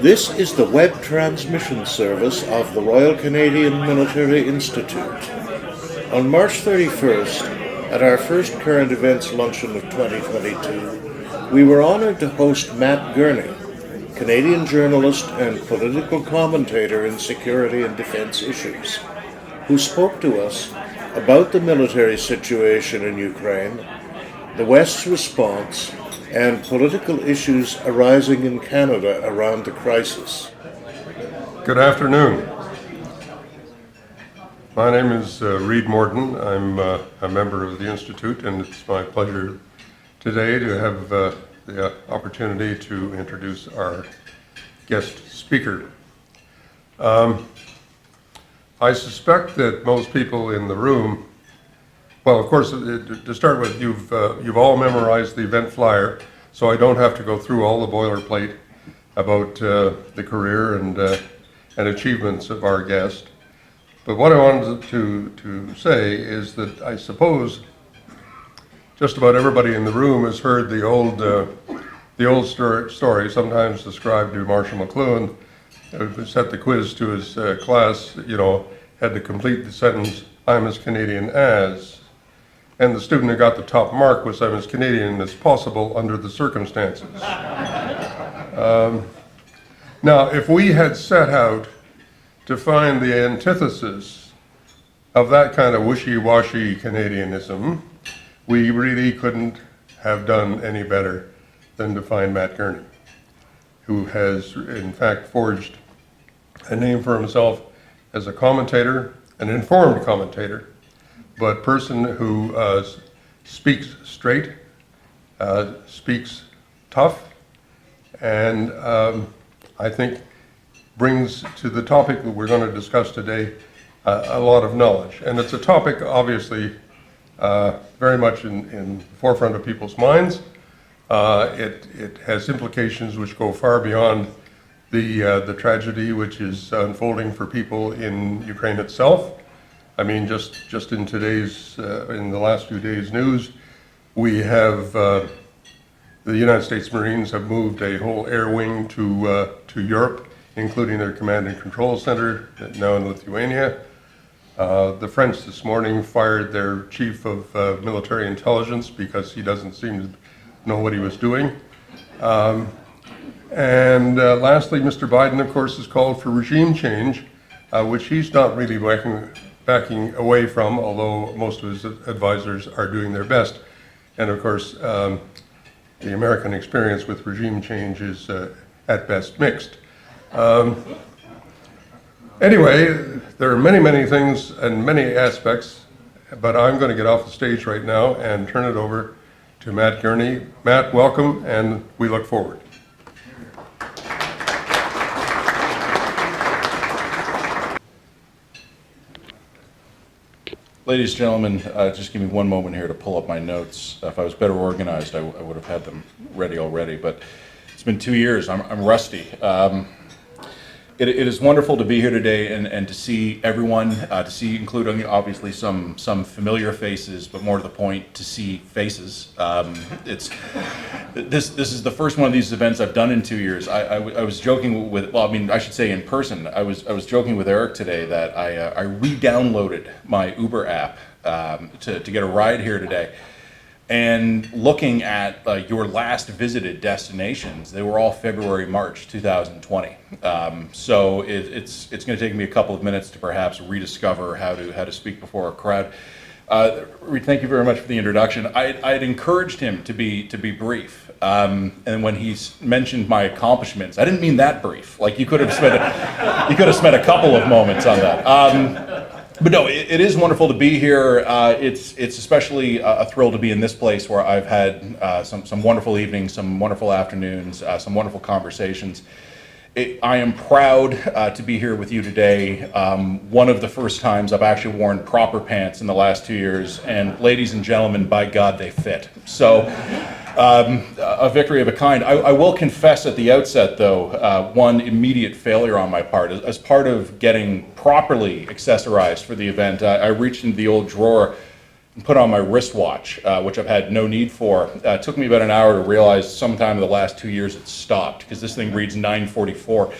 This is the web transmission service of the Royal Canadian Military Institute. On March 31st, at our first current events luncheon of 2022, we were honoured to host Matt Gurney, Canadian journalist and political commentator in security and defence issues, who spoke to us about the military situation in Ukraine, the West's response, and political issues arising in Canada around the crisis. Good afternoon. My name is Reid Morton. I'm a member of the Institute, and it's my pleasure today to have the opportunity to introduce our guest speaker. I suspect that most people in the room, well, of course, to start with, you've all memorized the event flyer, so I don't have to go through all the boilerplate about the career and achievements of our guest. But what I wanted to say is that I suppose just about everybody in the room has heard the old story, sometimes described to Marshall McLuhan, who set the quiz to his class, had to complete the sentence, "I'm as Canadian as." And the student who got the top mark was, "I'm as Canadian as possible under the circumstances." Now, if we had set out to find the antithesis of that kind of wishy-washy Canadianism, we really couldn't have done any better than to find Matt Gurney, who has in fact forged a name for himself as a commentator, an informed commentator, but person who speaks straight, speaks tough, and I think brings to the topic that we're going to discuss today a lot of knowledge. And it's a topic obviously very much in the forefront of people's minds. It has implications which go far beyond the tragedy which is unfolding for people in Ukraine itself. I mean, just in today's, in the last few days' news, we have the United States Marines have moved a whole air wing to Europe, including their command and control center now in Lithuania. The French this morning fired their chief of military intelligence because he doesn't seem to know what he was doing. And lastly, Mr. Biden, of course, has called for regime change, which he's not really backing away from, although most of his advisors are doing their best. And of course, the American experience with regime change is at best mixed. Anyway, there are many, many things and many aspects, but I'm going to get off the stage right now and turn it over to Matt Gurney. Matt, welcome, and we look forward. Ladies and gentlemen, just give me one moment here to pull up my notes. If I was better organized, I would have had them ready already, but it's been 2 years. I'm rusty. It is wonderful to be here today and to see everyone, including obviously some familiar faces, but more to the point, to see faces. This is the first one of these events I've done in 2 years. I was joking with, well, I mean, I should say in person. I was joking with Eric today that I re-downloaded my Uber app to get a ride here today. And looking at your last visited destinations, they were all February, March 2020. So it's going to take me a couple of minutes to perhaps rediscover how to speak before a crowd. Reid, thank you very much for the introduction. I'd encouraged him to be brief, and when he mentioned my accomplishments, I didn't mean that brief. Like you could have spent a couple of moments on that. But no, it is wonderful to be here. It's especially a thrill to be in this place where I've had some wonderful evenings, some wonderful afternoons, some wonderful conversations. I am proud to be here with you today. One of the first times I've actually worn proper pants in the last 2 years, and ladies and gentlemen, by God, they fit. So a victory of a kind. I will confess at the outset, though, one immediate failure on my part. As part of getting properly accessorized for the event, I reached into the old drawer put on my wristwatch, which I've had no need for. It took me about an hour to realize sometime in the last 2 years it stopped, because this thing reads 9:44.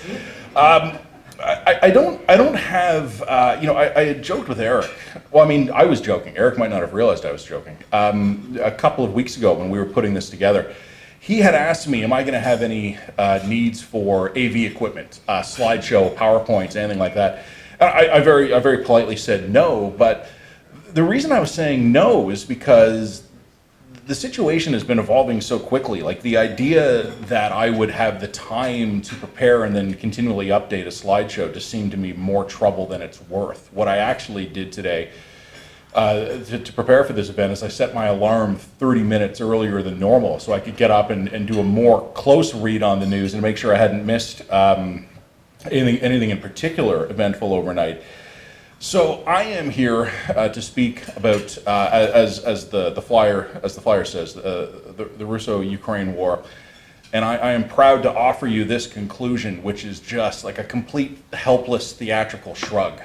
I don't have, I had joked with Eric. Well, I mean, I was joking. Eric might not have realized I was joking. A couple of weeks ago when we were putting this together, he had asked me, am I going to have any needs for AV equipment, slideshow, PowerPoints, anything like that? And I very politely said no, but the reason I was saying no is because the situation has been evolving so quickly. Like, the idea that I would have the time to prepare and then continually update a slideshow just seemed to me more trouble than it's worth. What I actually did today to prepare for this event is I set my alarm 30 minutes earlier than normal so I could get up and do a more close read on the news and make sure I hadn't missed anything in particular eventful overnight. So I am here to speak about, as the flyer says, the Russo Ukrainian War, and I am proud to offer you this conclusion, which is just like a complete helpless theatrical shrug.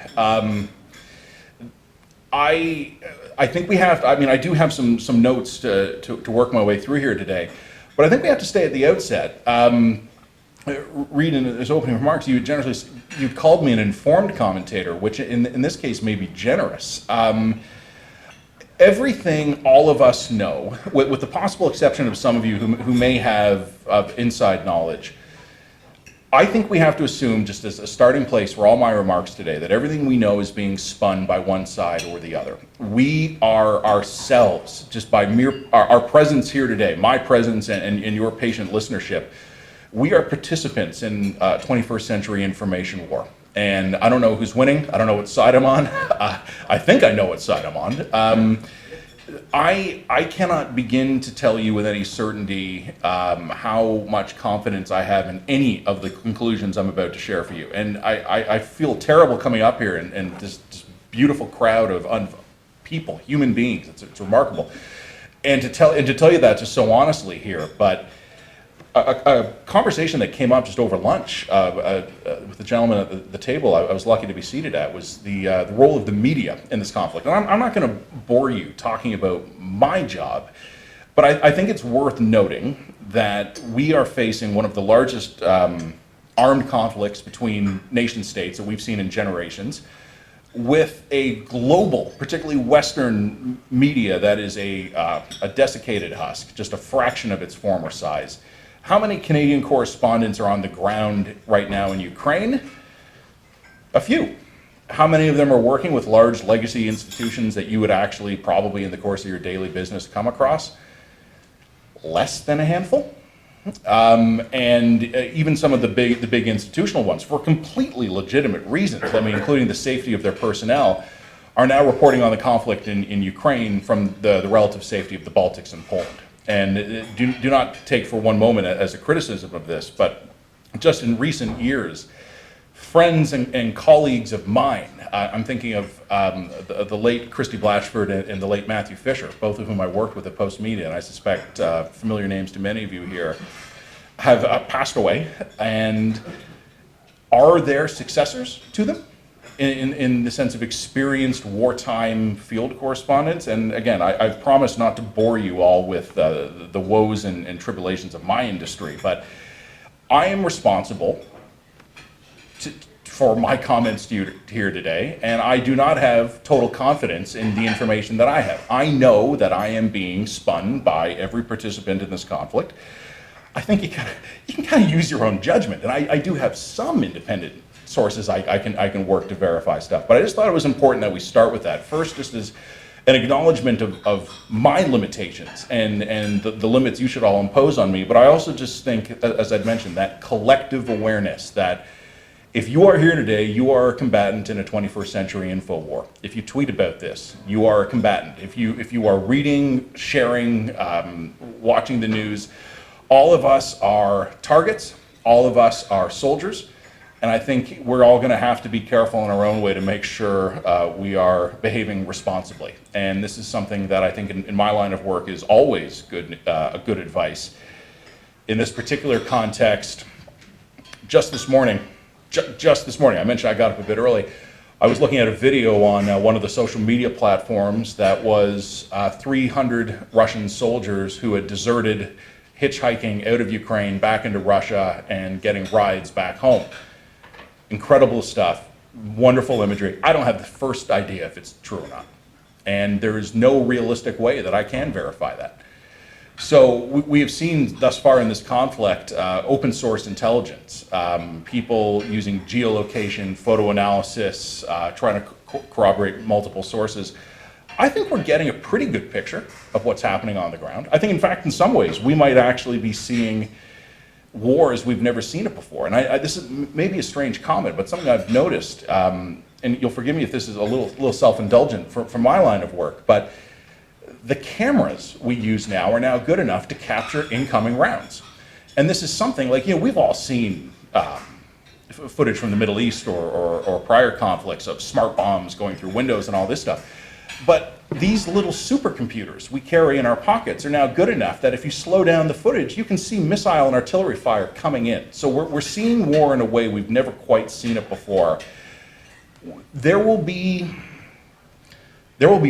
I think we have. I mean, I do have some notes to work my way through here today, but I think we have to stay at the outset. Reid, in his opening remarks, you called me an informed commentator, which in this case may be generous. Everything all of us know, with the possible exception of some of you who may have inside knowledge, I think we have to assume, just as a starting place for all my remarks today, that everything we know is being spun by one side or the other. We are ourselves, just by our presence here today, my presence and your patient listenership, we are participants in 21st century information war. And I don't know who's winning. I don't know what side I'm on. I think I know what side I'm on. I cannot begin to tell you with any certainty how much confidence I have in any of the conclusions I'm about to share for you. And I feel terrible coming up here and this beautiful crowd of people, human beings. It's remarkable. And to tell you that just so honestly here, but a conversation that came up just over lunch with the gentleman at the table I was lucky to be seated at was the role of the media in this conflict. And I'm not going to bore you talking about my job, but I think it's worth noting that we are facing one of the largest armed conflicts between nation states that we've seen in generations, with a global, particularly Western media that is a desiccated husk, just a fraction of its former size. How many Canadian correspondents are on the ground right now in Ukraine? A few. How many of them are working with large legacy institutions that you would actually probably in the course of your daily business come across? Less than a handful. And even some of the big institutional ones, for completely legitimate reasons, I mean, including the safety of their personnel, are now reporting on the conflict in Ukraine from the relative safety of the Baltics and Poland. And do not take for one moment as a criticism of this, but just in recent years, friends and colleagues of mine, I'm thinking of the late Christy Blatchford and the late Matthew Fisher, both of whom I worked with at Post Media, and I suspect familiar names to many of you here, have passed away. And are there successors to them in the sense of experienced wartime field correspondents? And again, I've promised not to bore you all with the woes and tribulations of my industry, but I am responsible for my comments to you here today, and I do not have total confidence in the information that I have. I know that I am being spun by every participant in this conflict. I think you can kind of use your own judgment, and I do have some independent sources I can work to verify stuff, but I just thought it was important that we start with that first, just as an acknowledgement of my limitations and the limits you should all impose on me. But I also just think, as I'd mentioned, that collective awareness that if you are here today, you are a combatant in a 21st century info war. If you tweet about this, you are a combatant. If you are reading, sharing, watching the news, all of us are targets, all of us are soldiers, and I think we're all going to have to be careful in our own way to make sure we are behaving responsibly. And this is something that I think in my line of work is always good advice. In this particular context, just this morning, I mentioned I got up a bit early, I was looking at a video on one of the social media platforms that was 300 Russian soldiers who had deserted, hitchhiking out of Ukraine back into Russia and getting rides back home. Incredible stuff, wonderful imagery. I don't have the first idea if it's true or not. And there is no realistic way that I can verify that. So we have seen thus far in this conflict open source intelligence, people using geolocation, photo analysis, trying to corroborate multiple sources. I think we're getting a pretty good picture of what's happening on the ground. I think, in fact, in some ways, we might actually be seeing war as we've never seen it before. And this is maybe a strange comment, but something I've noticed, and you'll forgive me if this is a little self-indulgent from my line of work, but the cameras we use now are now good enough to capture incoming rounds. And this is something like, we've all seen footage from the Middle East or prior conflicts of smart bombs going through windows and all this stuff. But these little supercomputers we carry in our pockets are now good enough that if you slow down the footage, you can see missile and artillery fire coming in. So we're seeing war in a way we've never quite seen it before. There will be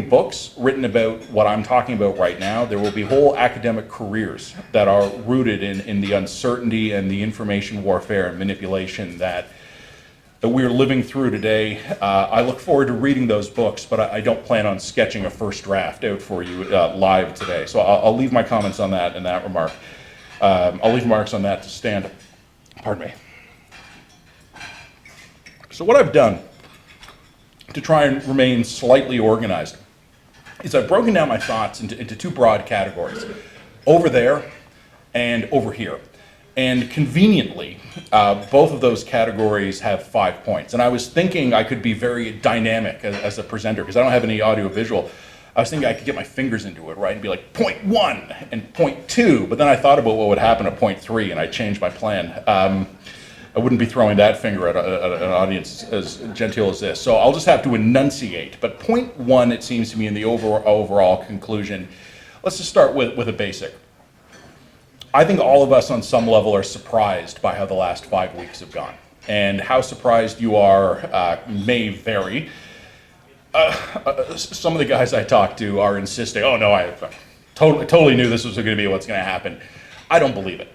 books written about what I'm talking about right now. There will be whole academic careers that are rooted in the uncertainty and the information warfare and manipulation that we're living through today. I look forward to reading those books, but I don't plan on sketching a first draft out for you live today. So I'll leave my comments on that and that remark. I'll leave marks on that to stand. Pardon me. So what I've done to try and remain slightly organized is I've broken down my thoughts into two broad categories: over there and over here. And conveniently, both of those categories have 5 points. And I was thinking I could be very dynamic as a presenter, because I don't have any audio visual. I was thinking I could get my fingers into it, right, and be like, point 1 and point 2. But then I thought about what would happen at point 3, and I changed my plan. I wouldn't be throwing that finger at an audience as genteel as this. So I'll just have to enunciate. But point 1, it seems to me, in the overall conclusion, let's just start with a basic. I think all of us on some level are surprised by how the last 5 weeks have gone. And how surprised you are may vary. Some of the guys I talk to are insisting, oh no, I totally knew this was going to be what's going to happen. I don't believe it.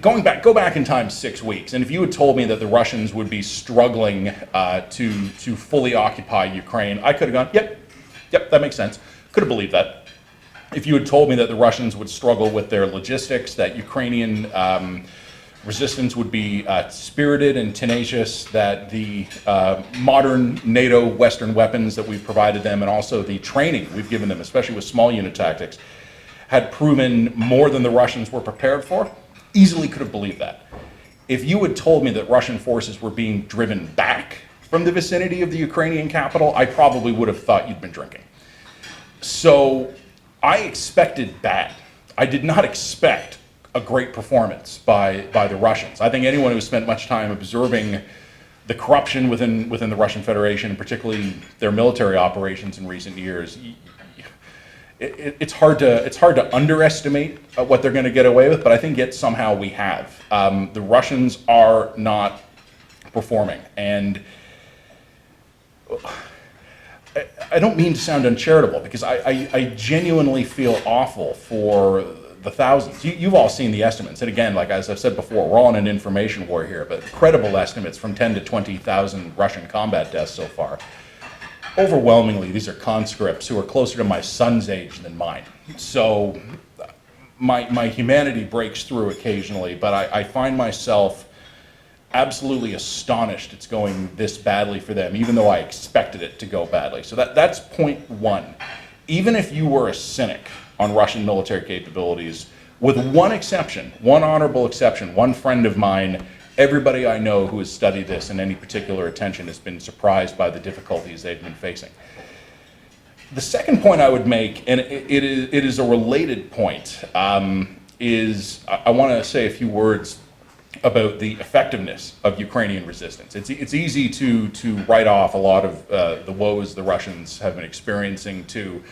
Go back in time 6 weeks, and if you had told me that the Russians would be struggling to fully occupy Ukraine, I could have gone, yep, that makes sense. Could have believed that. If you had told me that the Russians would struggle with their logistics, that Ukrainian resistance would be spirited and tenacious, that the modern NATO Western weapons that we've provided them, and also the training we've given them, especially with small unit tactics, had proven more than the Russians were prepared for, easily could have believed that. If you had told me that Russian forces were being driven back from the vicinity of the Ukrainian capital, I probably would have thought you'd been drinking. So I expected bad. I did not expect a great performance by the Russians. I think anyone who spent much time observing the corruption within the Russian Federation, and particularly their military operations in recent years, it's hard to underestimate what they're going to get away with, but I think yet somehow we have. The Russians are not performing, and I don't mean to sound uncharitable, because I genuinely feel awful for the thousands. You've all seen the estimates, and again, like as I've said before, we're all in an information war here, but credible estimates from 10 to 20,000 Russian combat deaths so far. Overwhelmingly, these are conscripts who are closer to my son's age than mine. So my humanity breaks through occasionally, but I find myself absolutely astonished it's going this badly for them, even though I expected it to go badly. So that's point 1. Even if you were a cynic on Russian military capabilities, with one exception, one honorable exception, one friend of mine, everybody I know who has studied this in any particular attention has been surprised by the difficulties they've been facing. The second point I would make, and it is a related point, is I want to say a few words about the effectiveness of Ukrainian resistance. It's easy to write off a lot of the woes the Russians have been experiencing, to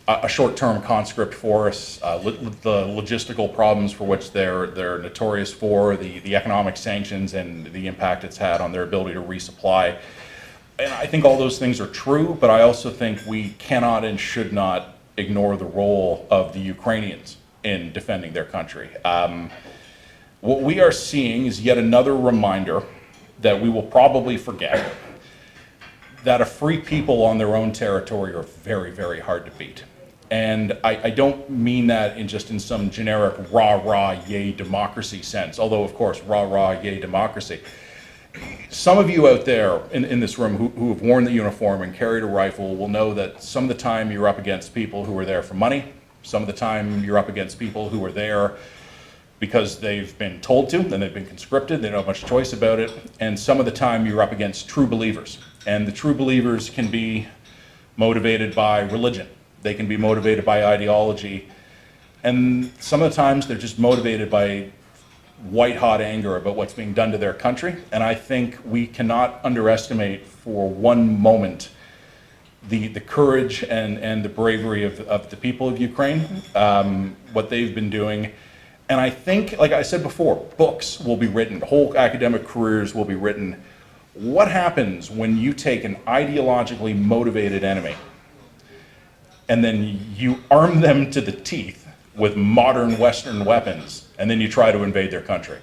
a short-term conscript force, the logistical problems for which they're notorious for, the economic sanctions and the impact it's had on their ability to resupply. And I think all those things are true, but I also think we cannot and should not ignore the role of the Ukrainians in defending their country. What we are seeing is yet another reminder that we will probably forget that a free people on their own territory are very, very hard to beat. And I don't mean that in some generic rah-rah, yay, democracy sense, although of course, rah-rah, yay, democracy. Some of you out there in this room who have worn the uniform and carried a rifle will know that some of the time you're up against people who are there for money, some of the time you're up against people who are there because they've been told to and they've been conscripted, they don't have much choice about it, and some of the time you're up against true believers. And the true believers can be motivated by religion, they can be motivated by ideology, and some of the times they're just motivated by white-hot anger about what's being done to their country. And I think we cannot underestimate for one moment the courage and the bravery of the people of Ukraine, what they've been doing. And I think, like I said before, books will be written, whole academic careers will be written. What happens when you take an ideologically motivated enemy and then you arm them to the teeth with modern Western weapons, and then you try to invade their country?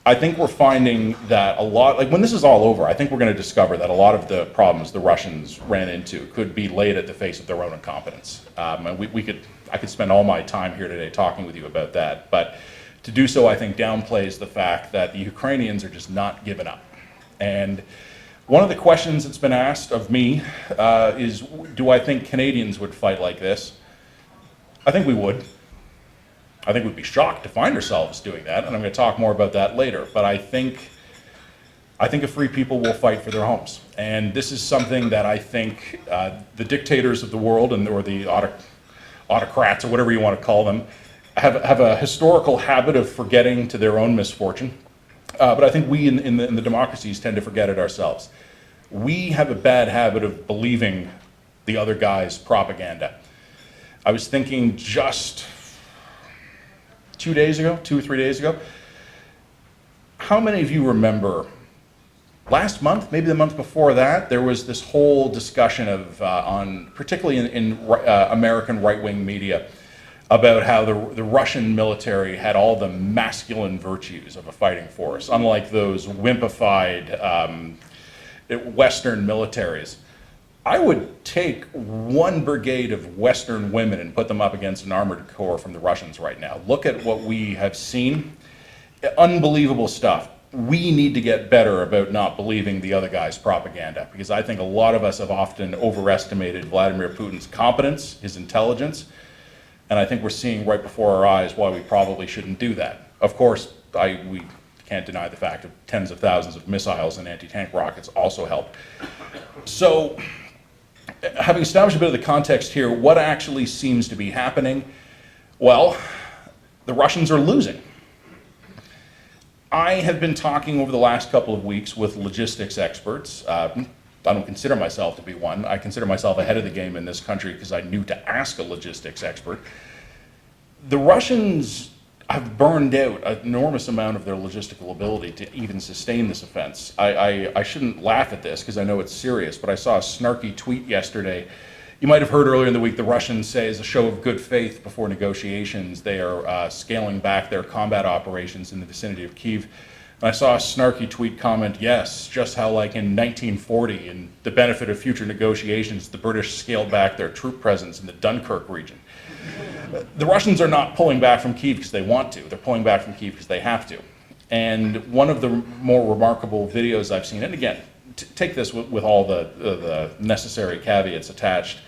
I think we're finding that a lot, like when this is all over, I think we're going to discover that a lot of the problems the Russians ran into could be laid at the face of their own incompetence. And I could spend all my time here today talking with you about that, but to do so, I think downplays the fact that the Ukrainians are just not giving up. And one of the questions that's been asked of me is, do I think Canadians would fight like this? I think we would. I think we'd be shocked to find ourselves doing that, and I'm going to talk more about that later. But I think a free people will fight for their homes, and this is something that I think the dictators of the world or the autocrats or whatever you want to call them have a historical habit of forgetting to their own misfortune. But I think we in the democracies tend to forget it ourselves. We have a bad habit of believing the other guy's propaganda. I was thinking just 2 or 3 days ago, how many of you remember last month, maybe the month before that, there was this whole discussion of, particularly in American right-wing media, about how the Russian military had all the masculine virtues of a fighting force, unlike those wimpified Western militaries. I would take one brigade of Western women and put them up against an armored corps from the Russians right now. Look at what we have seen. Unbelievable stuff. We need to get better about not believing the other guy's propaganda, because I think a lot of us have often overestimated Vladimir Putin's competence, his intelligence, and I think we're seeing right before our eyes why we probably shouldn't do that. Of course, we can't deny the fact that tens of thousands of missiles and anti-tank rockets also help. So, having established a bit of the context here, what actually seems to be happening? Well, the Russians are losing. I have been talking over the last couple of weeks with logistics experts. I don't consider myself to be one. I consider myself ahead of the game in this country because I knew to ask a logistics expert. The Russians have burned out an enormous amount of their logistical ability to even sustain this offense. I shouldn't laugh at this because I know it's serious, but I saw a snarky tweet yesterday. You might have heard earlier in the week the Russians say, as a show of good faith before negotiations, they are scaling back their combat operations in the vicinity of Kyiv. And I saw a snarky tweet comment, yes, just how like in 1940, in the benefit of future negotiations, the British scaled back their troop presence in the Dunkirk region. The Russians are not pulling back from Kyiv because they want to. They're pulling back from Kyiv because they have to. And one of the more remarkable videos I've seen, and again, take this with all the necessary caveats attached,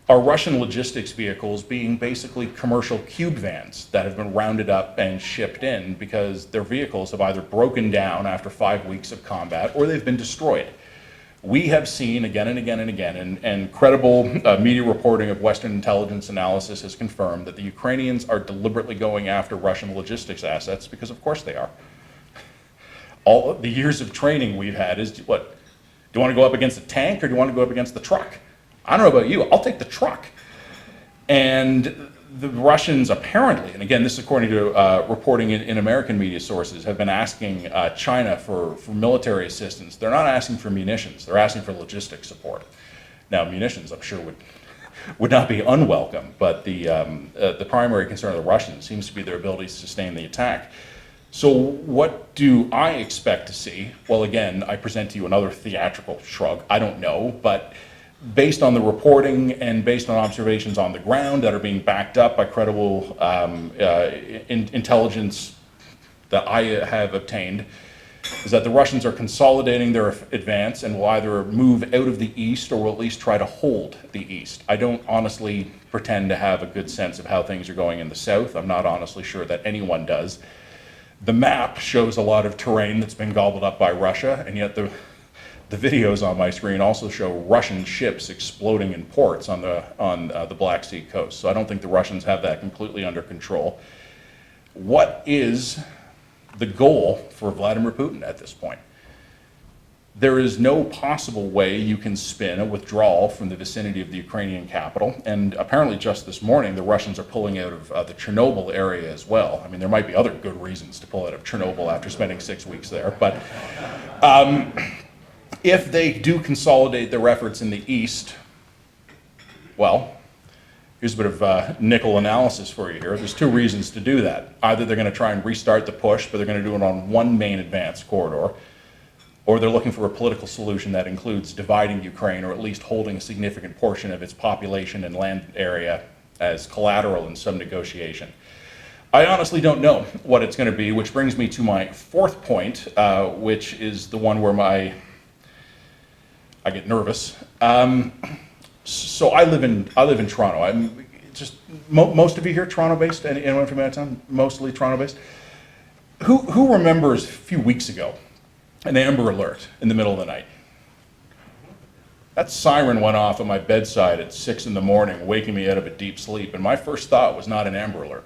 are Russian logistics vehicles being basically commercial cube vans that have been rounded up and shipped in because their vehicles have either broken down after 5 weeks of combat or they've been destroyed. We have seen again and again and again, and credible media reporting of Western intelligence analysis has confirmed that the Ukrainians are deliberately going after Russian logistics assets because of course they are. All of the years of training we've had is what? Do you want to go up against a tank or do you want to go up against the truck? I don't know about you, I'll take the truck. And the Russians apparently, and again, this is according to reporting in American media sources, have been asking China for military assistance. They're not asking for munitions, they're asking for logistic support. Now, munitions, I'm sure, would not be unwelcome, but the primary concern of the Russians seems to be their ability to sustain the attack. So what do I expect to see? Well, again, I present to you another theatrical shrug. I don't know, but based on the reporting and based on observations on the ground that are being backed up by credible intelligence that I have obtained, is that the Russians are consolidating their advance and will either move out of the east or will at least try to hold the east. I don't honestly pretend to have a good sense of how things are going in the south. I'm not honestly sure that anyone does. The map shows a lot of terrain that's been gobbled up by Russia, and yet the videos on my screen also show Russian ships exploding in ports on the Black Sea coast. So I don't think the Russians have that completely under control. What is the goal for Vladimir Putin at this point? There is no possible way you can spin a withdrawal from the vicinity of the Ukrainian capital, and apparently just this morning the Russians are pulling out of the Chernobyl area as well. I mean, there might be other good reasons to pull out of Chernobyl after spending 6 weeks there, but if they do consolidate their efforts in the east, well, here's a bit of nickel analysis for you here. There's two reasons to do that. Either they're going to try and restart the push, but they're going to do it on one main advance corridor, or they're looking for a political solution that includes dividing Ukraine or at least holding a significant portion of its population and land area as collateral in some negotiation. I honestly don't know what it's going to be, which brings me to my fourth point, which is the one where I get nervous. So I live in Toronto. I'm just most of you here Toronto-based. Anyone from out of town? Mostly Toronto-based. Who remembers a few weeks ago an Amber Alert in the middle of the night? That siren went off at my bedside at 6 in the morning, waking me out of a deep sleep, and my first thought was not an Amber Alert.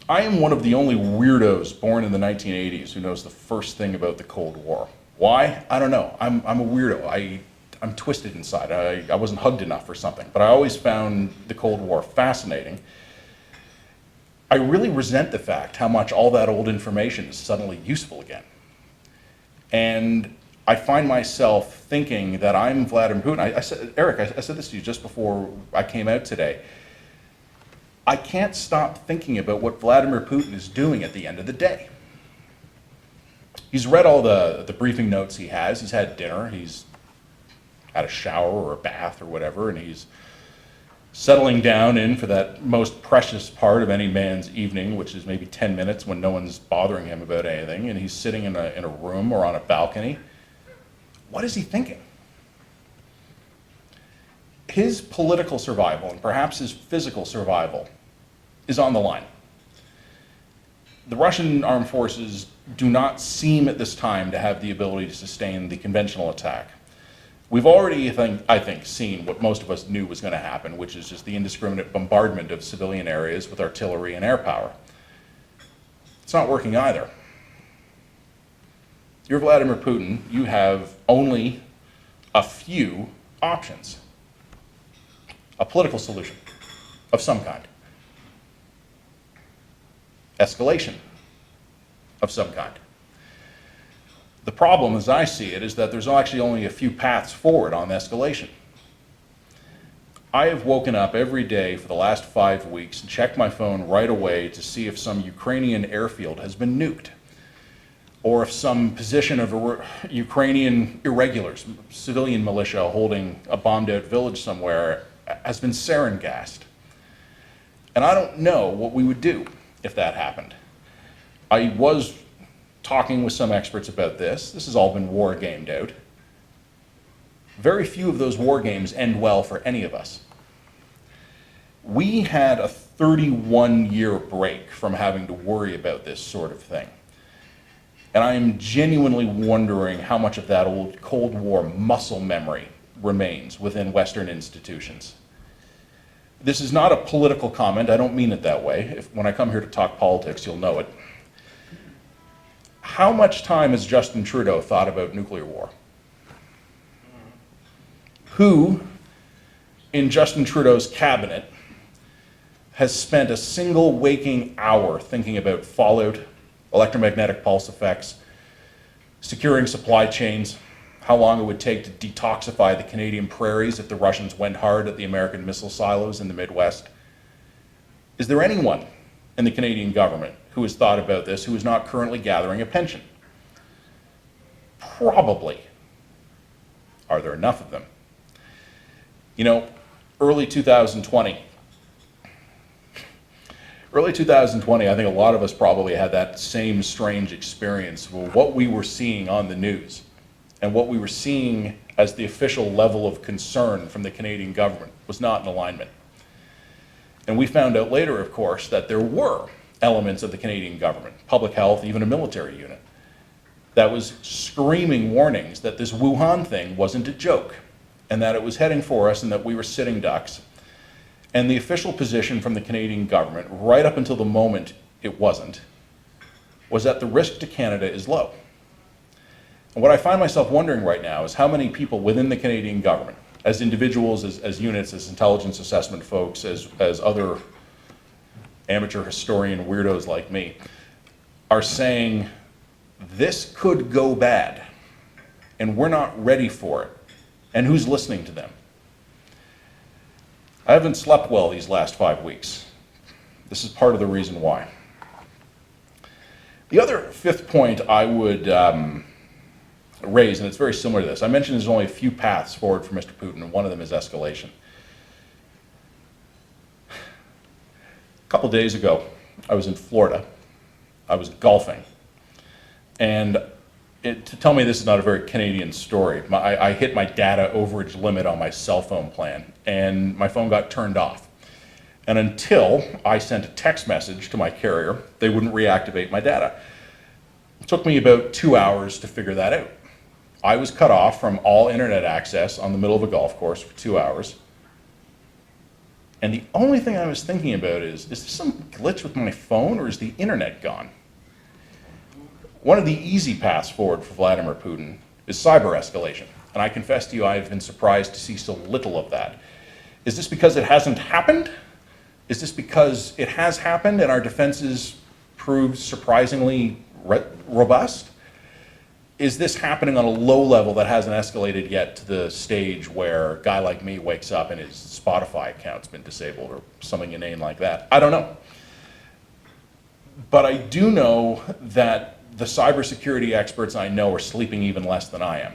I am one of the only weirdos born in the 1980s who knows the first thing about the Cold War. Why? I don't know. I'm a weirdo. I'm twisted inside. I wasn't hugged enough or something, but I always found the Cold War fascinating. I really resent the fact how much all that old information is suddenly useful again. And I find myself thinking that I'm Vladimir Putin. I said, Eric, I said this to you just before I came out today. I can't stop thinking about what Vladimir Putin is doing at the end of the day. He's read all the briefing notes he has. He's had dinner. He's had a shower or a bath or whatever, and he's settling down in for that most precious part of any man's evening, which is maybe 10 minutes when no one's bothering him about anything, and he's sitting in a room or on a balcony. What is he thinking? His political survival, and perhaps his physical survival, is on the line. The Russian armed forces do not seem at this time to have the ability to sustain the conventional attack. We've already, I think, seen what most of us knew was going to happen, which is just the indiscriminate bombardment of civilian areas with artillery and air power. It's not working either. You're Vladimir Putin. You have only a few options. A political solution of some kind. Escalation of some kind. The problem, as I see it, is that there's actually only a few paths forward on escalation. I have woken up every day for the last 5 weeks and checked my phone right away to see if some Ukrainian airfield has been nuked, or if some position of Ukrainian irregulars, civilian militia holding a bombed-out village somewhere, has been sarin gassed. And I don't know what we would do if that happened. I was talking with some experts about this. This has all been war gamed out. Very few of those war games end well for any of us. We had a 31-year break from having to worry about this sort of thing. And I am genuinely wondering how much of that old Cold War muscle memory remains within Western institutions. This is not a political comment. I don't mean it that way. When I come here to talk politics, you'll know it. How much time has Justin Trudeau thought about nuclear war? Who in Justin Trudeau's cabinet has spent a single waking hour thinking about fallout, electromagnetic pulse effects, securing supply chains, how long it would take to detoxify the Canadian prairies if the Russians went hard at the American missile silos in the Midwest? Is there anyone in the Canadian government who has thought about this who is not currently gathering a pension? Probably. Are there enough of them? You know, early 2020, I think a lot of us probably had that same strange experience where what we were seeing on the news and what we were seeing as the official level of concern from the Canadian government was not in alignment. And we found out later, of course, that there were elements of the Canadian government, public health, even a military unit, that was screaming warnings that this Wuhan thing wasn't a joke and that it was heading for us and that we were sitting ducks. And the official position from the Canadian government, right up until the moment it wasn't, was that the risk to Canada is low. And what I find myself wondering right now is how many people within the Canadian government, as individuals, as units, as intelligence assessment folks, as other amateur historian weirdos like me, are saying, this could go bad, and we're not ready for it. And who's listening to them? I haven't slept well these last 5 weeks. This is part of the reason why. The other fifth point I would raise, and it's very similar to this, I mentioned there's only a few paths forward for Mr. Putin, and one of them is escalation. A couple days ago, I was in Florida. I was golfing. And to tell me this is not a very Canadian story, I hit my data overage limit on my cell phone plan, and my phone got turned off. And until I sent a text message to my carrier, they wouldn't reactivate my data. It took me about 2 hours to figure that out. I was cut off from all internet access on the middle of a golf course for 2 hours. And the only thing I was thinking about is this some glitch with my phone or is the internet gone? One of the easy paths forward for Vladimir Putin is cyber escalation. And I confess to you, I've been surprised to see so little of that. Is this because it hasn't happened? Is this because it has happened and our defenses proved surprisingly robust? Is this happening on a low level that hasn't escalated yet to the stage where a guy like me wakes up and his Spotify account's been disabled or something inane like that? I don't know. But I do know that the cybersecurity experts I know are sleeping even less than I am.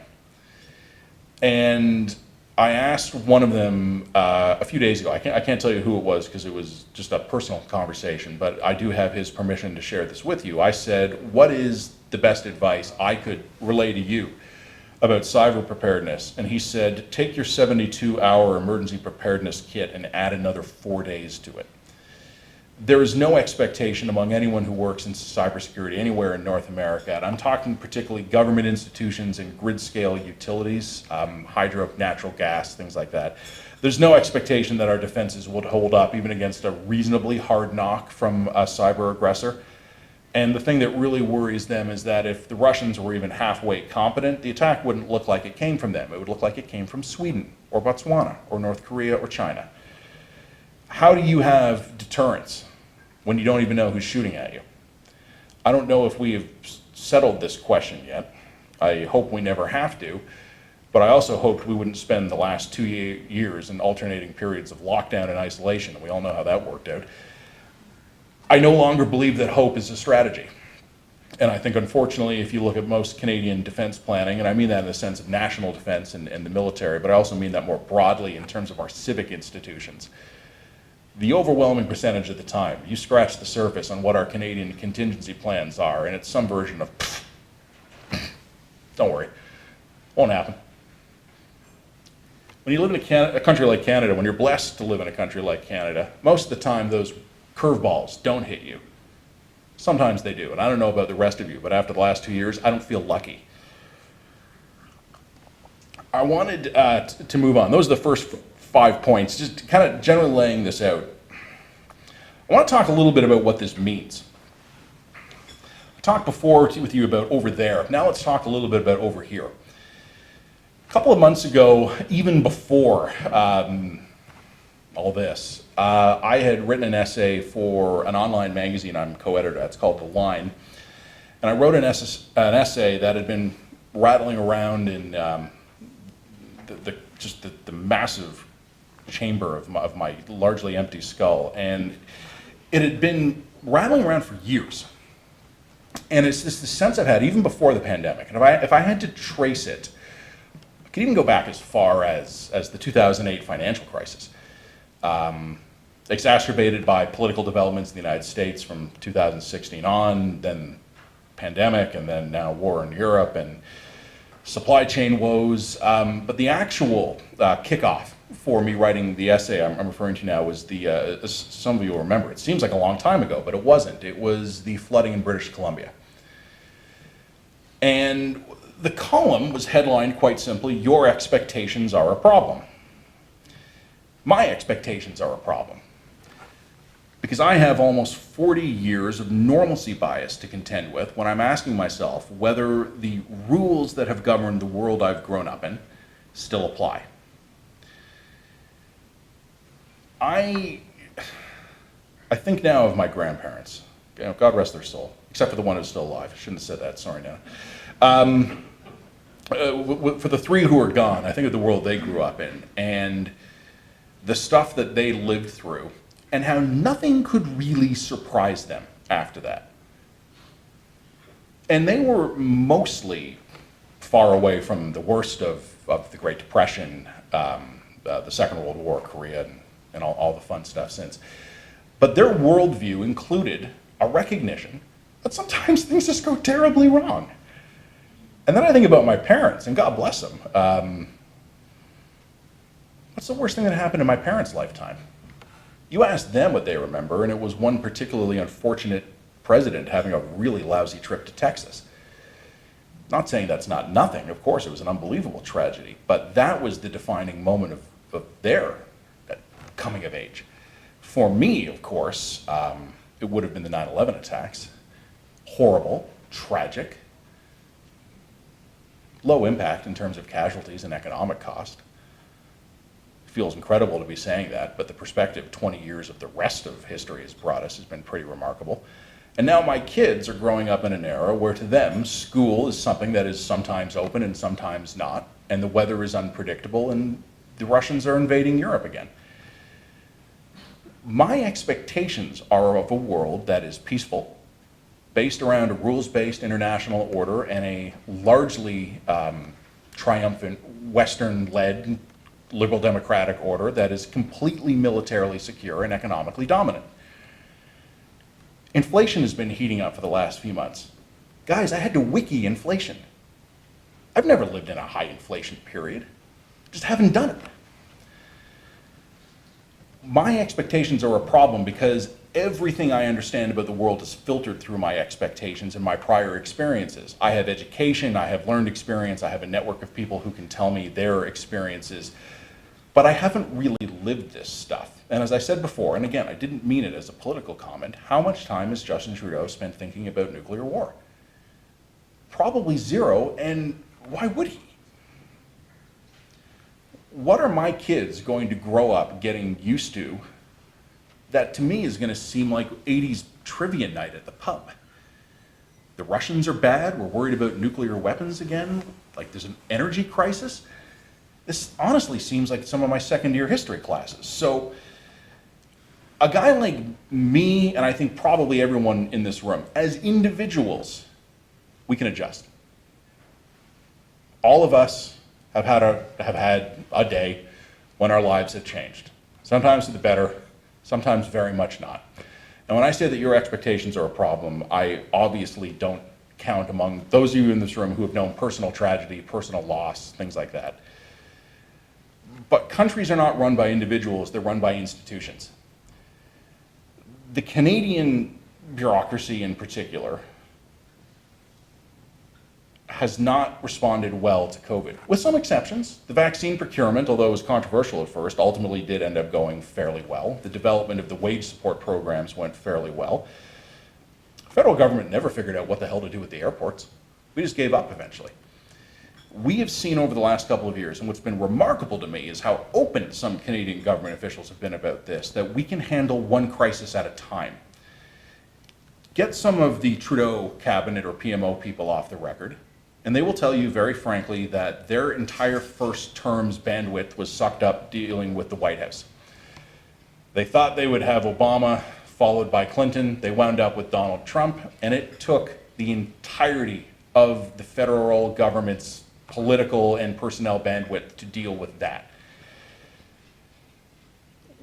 And I asked one of them a few days ago, I can't tell you who it was because it was just a personal conversation, but I do have his permission to share this with you. I said, what is the best advice I could relay to you about cyber preparedness? And he said, take your 72-hour emergency preparedness kit and add another 4 days to it. There is no expectation among anyone who works in cybersecurity anywhere in North America, and I'm talking particularly government institutions and grid-scale utilities, hydro, natural gas, things like that. There's no expectation that our defenses would hold up even against a reasonably hard knock from a cyber aggressor. And the thing that really worries them is that if the Russians were even halfway competent, the attack wouldn't look like it came from them. It would look like it came from Sweden or Botswana or North Korea or China. How do you have deterrence when you don't even know who's shooting at you? I don't know if we have settled this question yet. I hope we never have to, but I also hoped we wouldn't spend the last 2 years in alternating periods of lockdown and isolation. We all know how that worked out. I no longer believe that hope is a strategy. And I think, unfortunately, if you look at most Canadian defense planning, and I mean that in the sense of national defense and the military, but I also mean that more broadly in terms of our civic institutions, the overwhelming percentage of the time, you scratch the surface on what our Canadian contingency plans are, and it's some version of, don't worry, won't happen. When you live in a country like Canada, when you're blessed to live in a country like Canada, most of the time those curveballs don't hit you. Sometimes they do, and I don't know about the rest of you, but after the last 2 years, I don't feel lucky. I wanted to move on. Those are the first 5 points, just kind of generally laying this out. I want to talk a little bit about what this means. I talked before with you about over there. Now let's talk a little bit about over here. A couple of months ago, even before all this, I had written an essay for an online magazine I'm co-editor at. It's called The Line. And I wrote an essay that had been rattling around in the massive chamber of my largely empty skull. And it had been rattling around for years. And it's this sense I've had even before the pandemic. And if I had to trace it, I could even go back as far as the 2008 financial crisis, exacerbated by political developments in the United States from 2016 on, then pandemic, and then now war in Europe and supply chain woes. But the actual kickoff for me writing the essay I'm referring to now was as some of you will remember, it seems like a long time ago, but it wasn't. It was the flooding in British Columbia. And the column was headlined quite simply, "Your expectations are a problem." My expectations are a problem, because I have almost 40 years of normalcy bias to contend with when I'm asking myself whether the rules that have governed the world I've grown up in still apply. I think now of my grandparents. God rest their soul, except for the one who's still alive. I shouldn't have said that, sorry now. For the three who are gone, I think of the world they grew up in and the stuff that they lived through, and how nothing could really surprise them after that. And they were mostly far away from the worst of the Great Depression, the Second World War, Korea, and all the fun stuff since. But their worldview included a recognition that sometimes things just go terribly wrong. And then I think about my parents, and God bless them. What's the worst thing that happened in my parents' lifetime? You ask them what they remember, and it was one particularly unfortunate president having a really lousy trip to Texas. Not saying that's not nothing, of course, it was an unbelievable tragedy, but that was the defining moment of their coming of age. For me, of course, it would have been the 9/11 attacks. Horrible, tragic, low impact in terms of casualties and economic cost. Feels incredible to be saying that, but the perspective 20 years of the rest of history has brought us has been pretty remarkable. And now my kids are growing up in an era where to them, school is something that is sometimes open and sometimes not, and the weather is unpredictable, and the Russians are invading Europe again. My expectations are of a world that is peaceful, based around a rules-based international order and a largely triumphant Western-led liberal democratic order that is completely militarily secure and economically dominant. Inflation has been heating up for the last few months. Guys, I had to wiki inflation. I've never lived in a high inflation period. Just haven't done it. My expectations are a problem because everything I understand about the world is filtered through my expectations and my prior experiences. I have education, I have learned experience, I have a network of people who can tell me their experiences, but I haven't really lived this stuff. And as I said before, and again, I didn't mean it as a political comment, how much time has Justin Trudeau spent thinking about nuclear war? Probably zero, and why would he? What are my kids going to grow up getting used to that to me is going to seem like 80s trivia night at the pub? The Russians are bad, we're worried about nuclear weapons again, like there's an energy crisis. This honestly seems like some of my second-year history classes. So a guy like me, and I think probably everyone in this room, as individuals, we can adjust. All of us have had a day when our lives have changed. Sometimes for the better, sometimes very much not. And when I say that your expectations are a problem, I obviously don't count among those of you in this room who have known personal tragedy, personal loss, things like that. But countries are not run by individuals, they're run by institutions. The Canadian bureaucracy in particular has not responded well to COVID, with some exceptions. The vaccine procurement, although it was controversial at first, ultimately did end up going fairly well. The development of the wage support programs went fairly well. The federal government never figured out what the hell to do with the airports. We just gave up eventually. We have seen over the last couple of years, and what's been remarkable to me is how open some Canadian government officials have been about this, that we can handle one crisis at a time. Get some of the Trudeau cabinet or PMO people off the record, and they will tell you very frankly that their entire first term's bandwidth was sucked up dealing with the White House. They thought they would have Obama followed by Clinton. They wound up with Donald Trump, and it took the entirety of the federal government's political and personnel bandwidth to deal with that.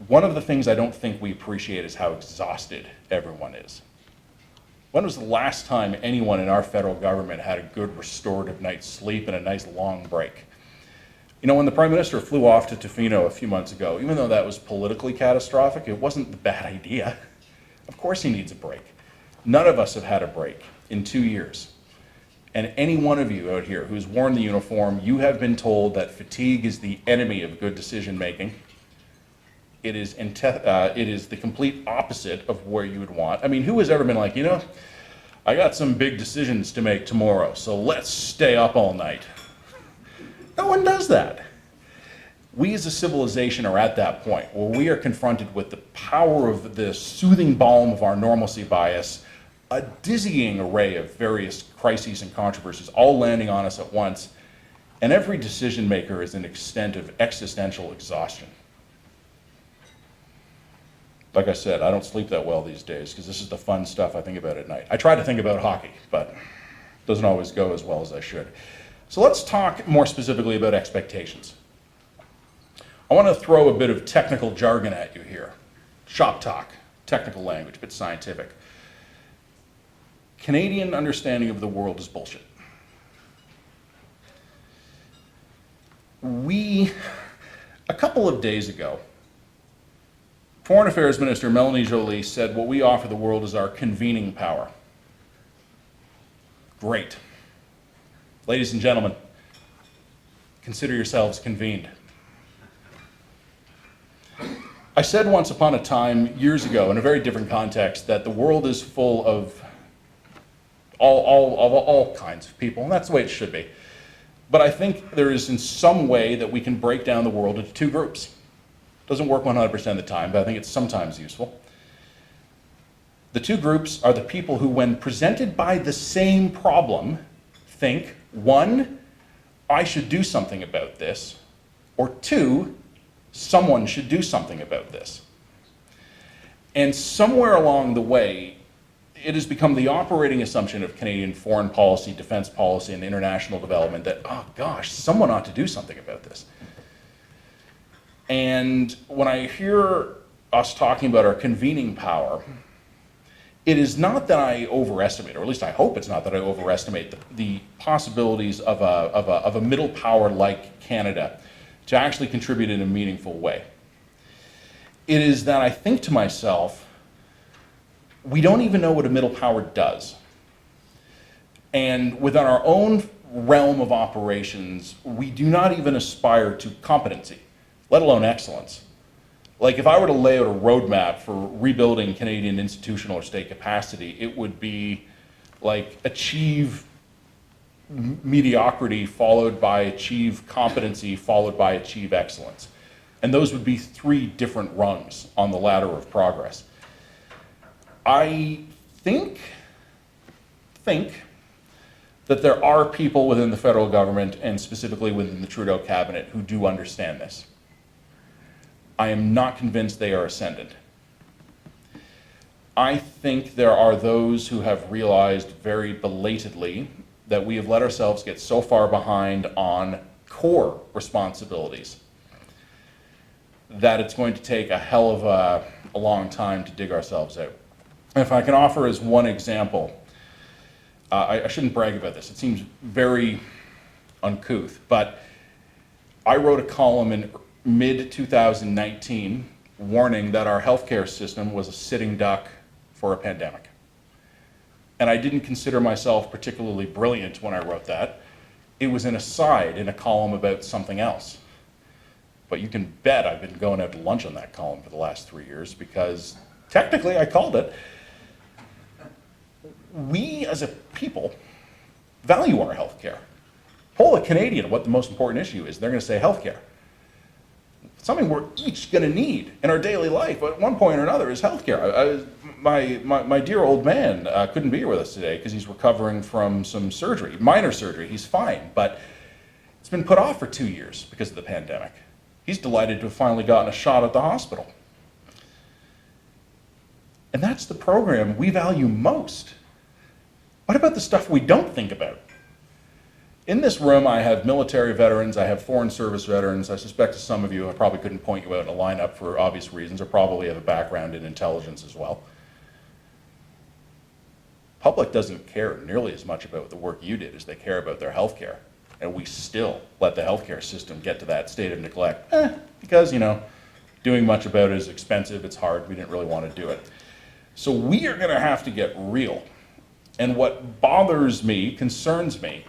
One of the things I don't think we appreciate is how exhausted everyone is. When was the last time anyone in our federal government had a good restorative night's sleep and a nice long break? You know, when the Prime Minister flew off to Tofino a few months ago, even though that was politically catastrophic, it wasn't the bad idea. Of course he needs a break. None of us have had a break in 2 years. And any one of you out here who's worn the uniform, you have been told that fatigue is the enemy of good decision making. It is the complete opposite of where you would want. I mean, who has ever been like, you know, I got some big decisions to make tomorrow, so let's stay up all night. No one does that. We as a civilization are at that point where we are confronted with the power of the soothing balm of our normalcy bias, a dizzying array of various crises and controversies all landing on us at once, and every decision maker is an extent of existential exhaustion. Like I said, I don't sleep that well these days because this is the fun stuff I think about at night. I try to think about hockey, but it doesn't always go as well as I should. So let's talk more specifically about expectations. I want to throw a bit of technical jargon at you here. Shop talk, technical language, a bit scientific. Canadian understanding of the world is bullshit. A couple of days ago, Foreign Affairs Minister Melanie Joly said what we offer the world is our convening power. Great. Ladies and gentlemen, consider yourselves convened. I said once upon a time, years ago, in a very different context, that the world is full of all kinds of people, and that's the way it should be. But I think there is in some way that we can break down the world into two groups. Doesn't work 100% of the time, but I think it's sometimes useful. The two groups are the people who, when presented by the same problem, think, one, I should do something about this, or two, someone should do something about this. And somewhere along the way, it has become the operating assumption of Canadian foreign policy, defense policy, and international development that, oh gosh, someone ought to do something about this. And when I hear us talking about our convening power, it is not that I overestimate, or at least I hope it's not that I overestimate the possibilities of a middle power like Canada to actually contribute in a meaningful way. It is that I think to myself, we don't even know what a middle power does. And within our own realm of operations, we do not even aspire to competency, let alone excellence. Like if I were to lay out a roadmap for rebuilding Canadian institutional or state capacity, it would be like achieve mediocrity followed by achieve competency followed by achieve excellence. And those would be three different rungs on the ladder of progress. I think that there are people within the federal government and specifically within the Trudeau cabinet who do understand this. I am not convinced they are ascendant. I think there are those who have realized very belatedly that we have let ourselves get so far behind on core responsibilities that it's going to take a hell of a long time to dig ourselves out. If I can offer as one example, I shouldn't brag about this, it seems very uncouth, but I wrote a column in mid-2019 warning that our healthcare system was a sitting duck for a pandemic. And I didn't consider myself particularly brilliant when I wrote that. It was an aside in a column about something else. But you can bet I've been going out to lunch on that column for the last 3 years because technically I called it. We as a people value our healthcare. Poll a Canadian what the most important issue is. They're going to say healthcare. Something we're each going to need in our daily life at one point or another is healthcare. My dear old man couldn't be here with us today because he's recovering from some surgery, minor surgery. He's fine, but it's been put off for 2 years because of the pandemic. He's delighted to have finally gotten a shot at the hospital. And that's the program we value most. What about the stuff we don't think about? In this room, I have military veterans, I have foreign service veterans. I suspect some of you, I probably couldn't point you out in a lineup for obvious reasons, or probably have a background in intelligence as well. Public doesn't care nearly as much about the work you did as they care about their health care. And we still let the healthcare system get to that state of neglect because, doing much about it is expensive, it's hard, we didn't really want to do it. So we are going to have to get real. And what bothers me, concerns me,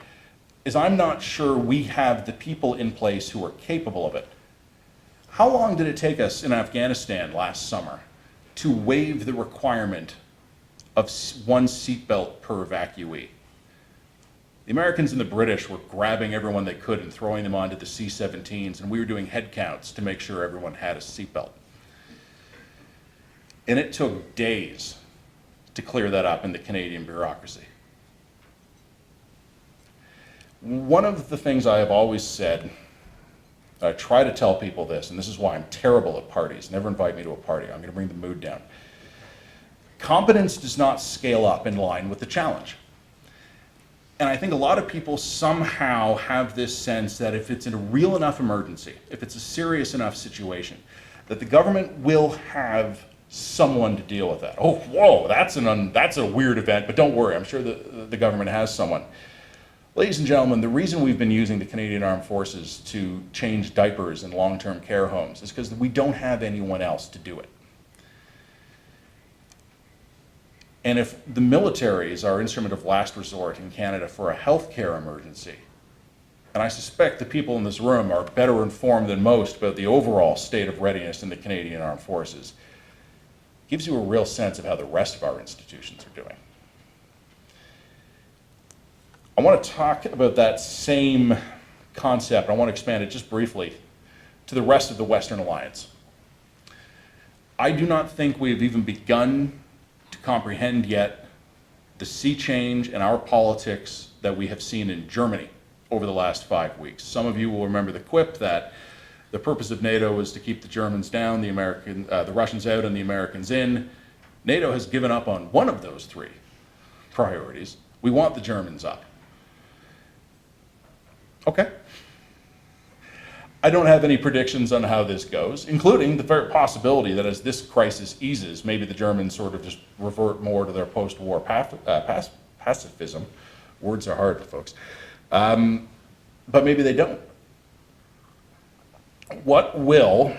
is I'm not sure we have the people in place who are capable of it. How long did it take us in Afghanistan last summer to waive the requirement of one seatbelt per evacuee? The Americans and the British were grabbing everyone they could and throwing them onto the C-17s, and we were doing head counts to make sure everyone had a seatbelt. And it took days to clear that up in the Canadian bureaucracy. One of the things I have always said, I try to tell people this, and this is why I'm terrible at parties. Never invite me to a party. I'm going to bring the mood down. Competence does not scale up in line with the challenge. And I think a lot of people somehow have this sense that if it's in a real enough emergency, if it's a serious enough situation, that the government will have someone to deal with that. Oh, whoa, that's a weird event, but don't worry, I'm sure the government has someone. Ladies and gentlemen, the reason we've been using the Canadian Armed Forces to change diapers in long-term care homes is because we don't have anyone else to do it. And if the military is our instrument of last resort in Canada for a healthcare emergency, and I suspect the people in this room are better informed than most about the overall state of readiness in the Canadian Armed Forces, it gives you a real sense of how the rest of our institutions are doing. I want to talk about that same concept. I want to expand it just briefly to the rest of the Western Alliance. I do not think we have even begun to comprehend yet the sea change in our politics that we have seen in Germany over the last 5 weeks. Some of you will remember the quip that the purpose of NATO was to keep the Germans down, the Russians out, and the Americans in. NATO has given up on one of those three priorities. We want the Germans up. Okay. I don't have any predictions on how this goes, including the very possibility that as this crisis eases, maybe the Germans sort of just revert more to their post-war pacifism. Words are hard, folks. But maybe they don't. What will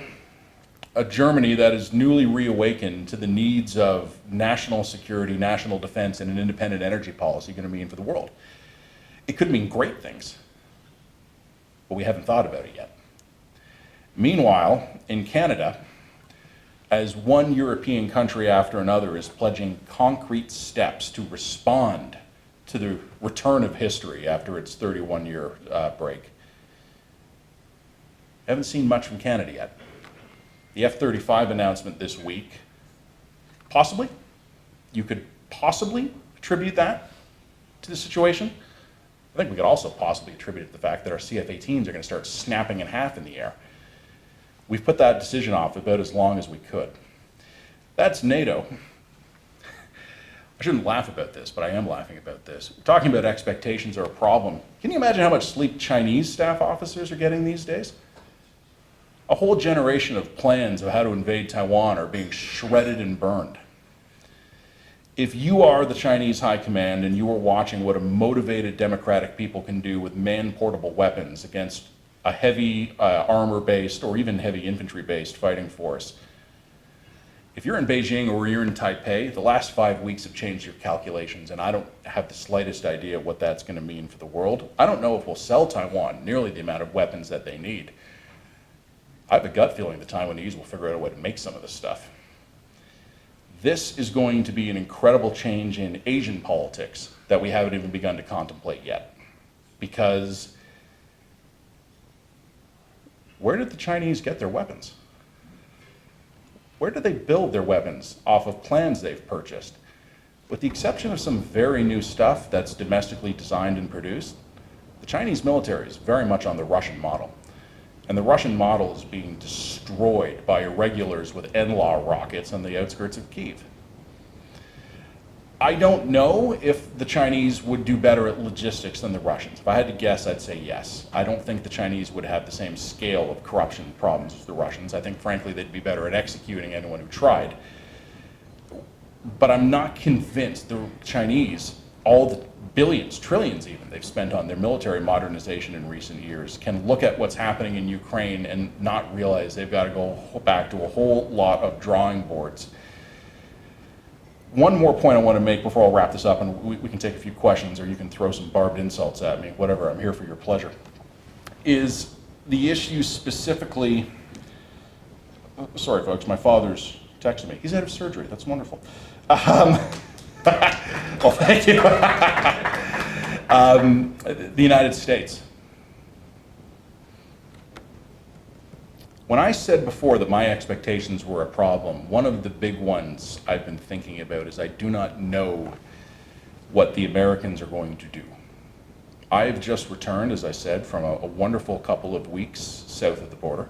a Germany that is newly reawakened to the needs of national security, national defense, and an independent energy policy going to mean for the world? It could mean great things, but we haven't thought about it yet. Meanwhile, in Canada, as one European country after another is pledging concrete steps to respond to the return of history after its 31-year break, I haven't seen much from Canada yet. The F-35 announcement this week, possibly, you could possibly attribute that to the situation. I think we could also possibly attribute it to the fact that our CF-18s are going to start snapping in half in the air. We've put that decision off about as long as we could. That's NATO. I shouldn't laugh about this, but I am laughing about this. We're talking about expectations are a problem. Can you imagine how much sleep Chinese staff officers are getting these days? A whole generation of plans of how to invade Taiwan are being shredded and burned. If you are the Chinese high command and you are watching what a motivated democratic people can do with man-portable weapons against a heavy armor-based or even heavy infantry-based fighting force, if you're in Beijing or you're in Taipei, the last 5 weeks have changed your calculations, and I don't have the slightest idea what that's going to mean for the world. I don't know if we'll sell Taiwan nearly the amount of weapons that they need. I have a gut feeling the Taiwanese will figure out a way to make some of this stuff. This is going to be an incredible change in Asian politics that we haven't even begun to contemplate yet. Because Where did the Chinese get their weapons? Where do they build their weapons off of plans they've purchased? With the exception of some very new stuff that's domestically designed and produced, the Chinese military is very much on the Russian model. And the Russian model is being destroyed by irregulars with NLAW rockets on the outskirts of Kyiv. I don't know if the Chinese would do better at logistics than the Russians. If I had to guess, I'd say yes. I don't think the Chinese would have the same scale of corruption problems as the Russians. I think, frankly, they'd be better at executing anyone who tried. But I'm not convinced the Chinese, all the billions, trillions even, they've spent on their military modernization in recent years, can look at what's happening in Ukraine and not realize they've got to go back to a whole lot of drawing boards. One more point I want to make before I'll wrap this up, and we can take a few questions, or you can throw some barbed insults at me, whatever, I'm here for your pleasure, is the issue specifically, sorry folks, my father's texting me. He's out of surgery, that's wonderful. Well, thank you. The United States. When I said before that my expectations were a problem, one of the big ones I've been thinking about is I do not know what the Americans are going to do. I've just returned, as I said, from a wonderful couple of weeks south of the border.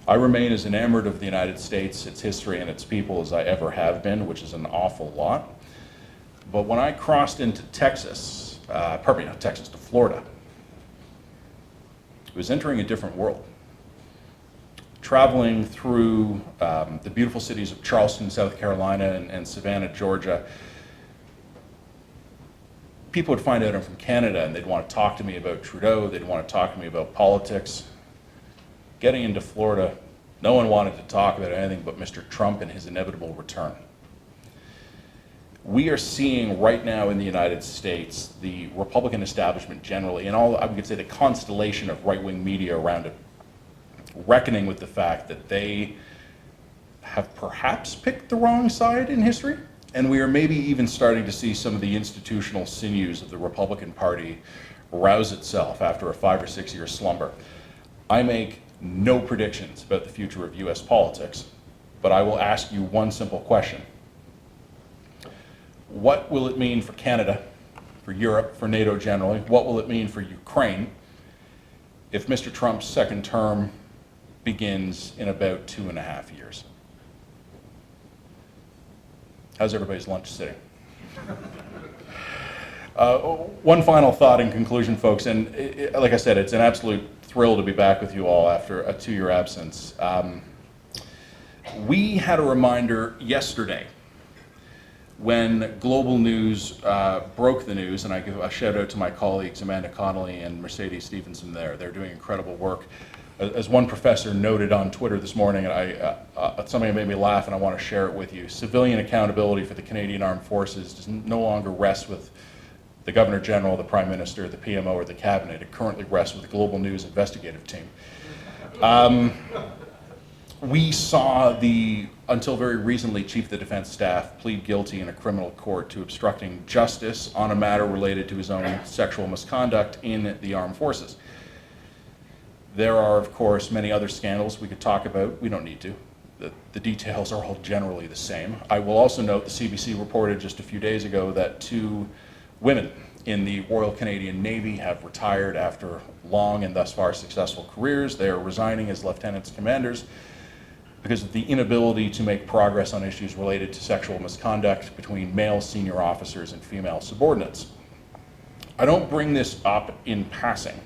I remain as enamored of the United States, its history, and its people as I ever have been, which is an awful lot. But when I crossed into Texas, not Texas, to Florida, it was entering a different world. Traveling through the beautiful cities of Charleston, South Carolina, and Savannah, Georgia, people would find out I'm from Canada and they'd want to talk to me about Trudeau, they'd want to talk to me about politics. Getting into Florida, no one wanted to talk about anything but Mr. Trump and his inevitable return. We are seeing right now in the United States the Republican establishment generally, and all I would say the constellation of right-wing media around it, reckoning with the fact that they have perhaps picked the wrong side in history, and we are maybe even starting to see some of the institutional sinews of the Republican Party rouse itself after a 5 or 6 year slumber. I make no predictions about the future of US politics, but I will ask you one simple question. What will it mean for Canada, for Europe, for NATO generally? What will it mean for Ukraine if Mr. Trump's second term begins in about 2.5 years? How's everybody's lunch sitting? One final thought in conclusion, folks, and like I said, it's an absolute thrill to be back with you all after a 2-year absence. We had a reminder yesterday when Global News broke the news, and I give a shout out to my colleagues Amanda Connolly and Mercedes Stevenson there. They're doing incredible work. As one professor noted on Twitter this morning, and something that made me laugh and I want to share it with you, civilian accountability for the Canadian Armed Forces does no longer rest with the Governor General, the Prime Minister, the PMO, or the Cabinet. It currently rests with the Global News investigative team. We saw the, until very recently, Chief of the Defense Staff plead guilty in a criminal court to obstructing justice on a matter related to his own sexual misconduct in the armed forces. There are, of course, many other scandals we could talk about. We don't need to. The details are all generally the same. I will also note the CBC reported just a few days ago that 2 women in the Royal Canadian Navy have retired after long and thus far successful careers. They are resigning as lieutenants commanders because of the inability to make progress on issues related to sexual misconduct between male senior officers and female subordinates. I don't bring this up in passing,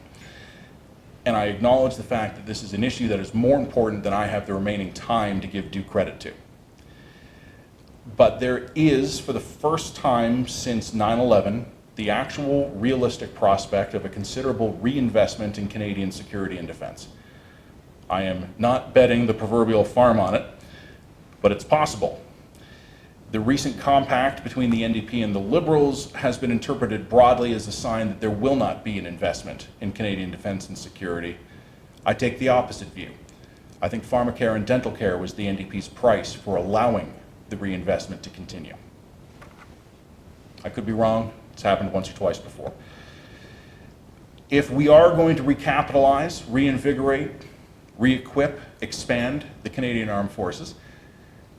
and I acknowledge the fact that this is an issue that is more important than I have the remaining time to give due credit to. But there is, for the first time since 9/11, the actual realistic prospect of a considerable reinvestment in Canadian security and defense. I am not betting the proverbial farm on it, but it's possible. The recent compact between the NDP and the Liberals has been interpreted broadly as a sign that there will not be an investment in Canadian defense and security. I take the opposite view. I think pharmacare and dental care was the NDP's price for allowing the reinvestment to continue. I could be wrong. It's happened once or twice before. If we are going to recapitalize, reinvigorate, re-equip, expand the Canadian Armed Forces,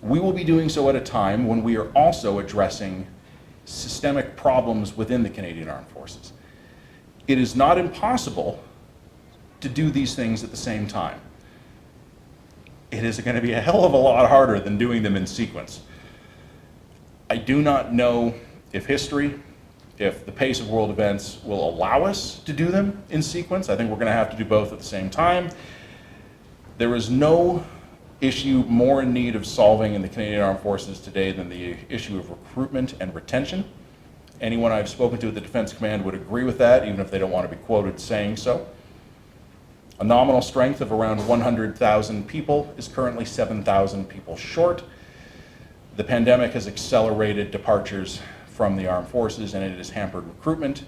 we will be doing so at a time when we are also addressing systemic problems within the Canadian Armed Forces. It is not impossible to do these things at the same time. It is going to be a hell of a lot harder than doing them in sequence. I do not know if history, if the pace of world events will allow us to do them in sequence. I think we're going to have to do both at the same time. There is no issue more in need of solving in the Canadian Armed Forces today than the issue of recruitment and retention. Anyone I've spoken to at the Defense Command would agree with that, even if they don't want to be quoted saying so. A nominal strength of around 100,000 people is currently 7,000 people short. The pandemic has accelerated departures from the armed forces, and it has hampered recruitment.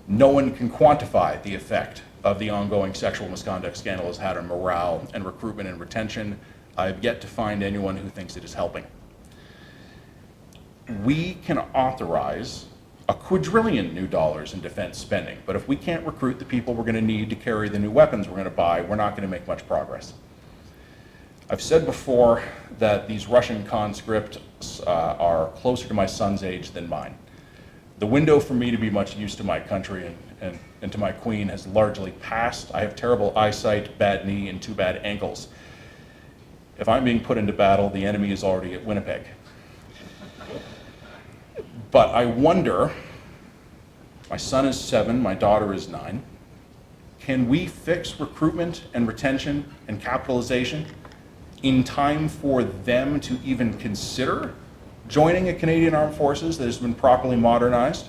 No one can quantify the effect of the ongoing sexual misconduct scandal has had on morale and recruitment and retention. I've yet to find anyone who thinks it is helping. We can authorize a quadrillion new dollars in defense spending, but if we can't recruit the people we're going to need to carry the new weapons we're going to buy, we're not going to make much progress. I've said before that these Russian conscripts are closer to my son's age than mine. The window for me to be much use to my country and to my queen has largely passed. I have terrible eyesight, bad knee, and 2 bad ankles. If I'm being put into battle, the enemy is already at Winnipeg. But I wonder, my son is 7, my daughter is 9, can we fix recruitment and retention and capitalization in time for them to even consider joining a Canadian Armed Forces that has been properly modernized?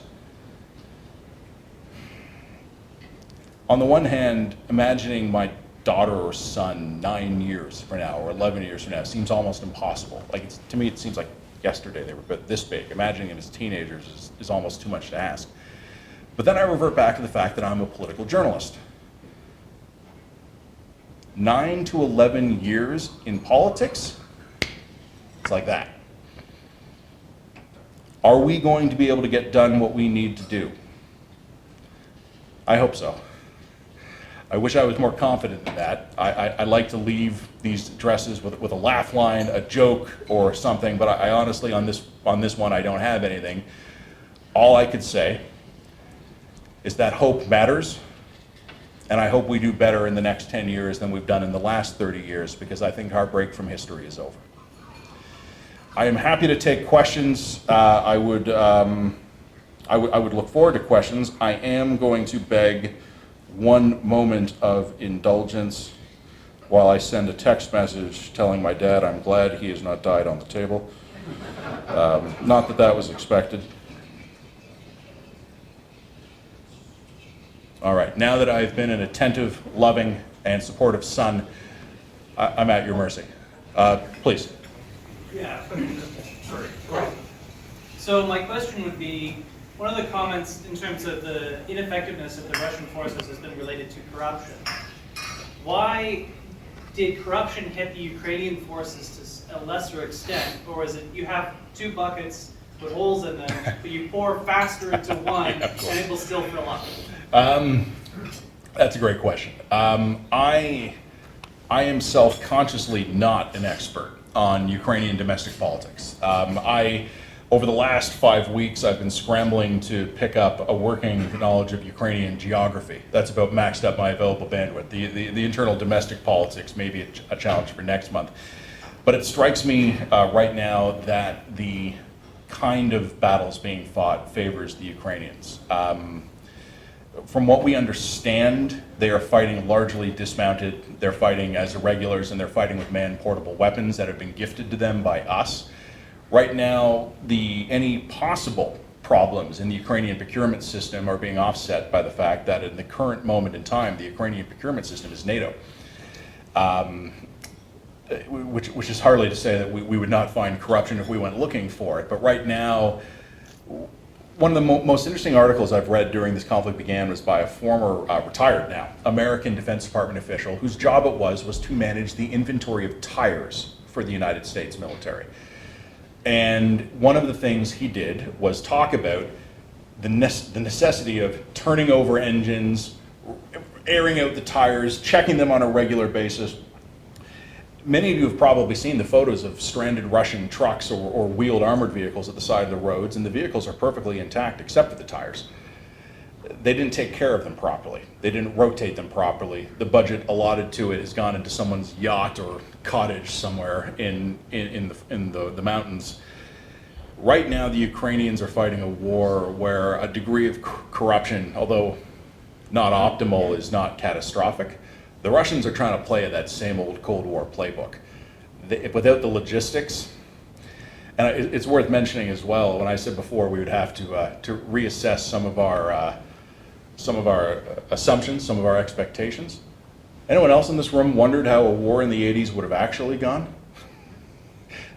On the one hand, imagining my daughter or son 9 years from now or 11 years from now seems almost impossible. To me, it seems like yesterday they were this big. Imagining them as teenagers is almost too much to ask. But then I revert back to the fact that I'm a political journalist. 9 to 11 years in politics, it's like that. Are we going to be able to get done what we need to do? I hope so. I wish I was more confident in that. I like to leave these addresses with a laugh line, a joke, or something, but I honestly, on this one, I don't have anything. All I could say is that hope matters, and I hope we do better in the next 10 years than we've done in the last 30 years, because I think our break from history is over. I am happy to take questions. I would look forward to questions. I am going to beg one moment of indulgence while I send a text message telling my dad I'm glad he has not died on the table. Not that that was expected. All right, now that I've been an attentive, loving, and supportive son, I'm at your mercy. Please. Yeah, sorry. So my question would be, one of the comments in terms of the ineffectiveness of the Russian forces has been related to corruption. Why did corruption hit the Ukrainian forces to a lesser extent, or is it you have 2 buckets with holes in them, but you pour faster into one and it will still fill up? That's a great question. I am self-consciously not an expert on Ukrainian domestic politics. Over the last 5 weeks, I've been scrambling to pick up a working knowledge of Ukrainian geography. That's about maxed up my available bandwidth. The internal domestic politics may be a challenge for next month. But it strikes me right now that the kind of battles being fought favors the Ukrainians. From what we understand, they are fighting largely dismounted. They're fighting as irregulars, and they're fighting with man-portable weapons that have been gifted to them by us. Right now, any possible problems in the Ukrainian procurement system are being offset by the fact that in the current moment in time, the Ukrainian procurement system is NATO, which is hardly to say that we would not find corruption if we went looking for it. But right now, one of the most interesting articles I've read during this conflict began was by a former, retired now, American Defense Department official whose job it was to manage the inventory of tires for the United States military. And one of the things he did was talk about the necessity of turning over engines, airing out the tires, checking them on a regular basis. Many of you have probably seen the photos of stranded Russian trucks or wheeled armored vehicles at the side of the roads, and the vehicles are perfectly intact except for the tires. They didn't take care of them properly. They didn't rotate them properly. The budget allotted to it has gone into someone's yacht or cottage somewhere in the mountains. Right now, the Ukrainians are fighting a war where a degree of corruption, although not optimal, is not catastrophic. The Russians are trying to play that same old Cold War playbook. Without the logistics, and it's worth mentioning as well, when I said before we would have to reassess some of our assumptions, some of our expectations. Anyone else in this room wondered how a war in the 80s would have actually gone?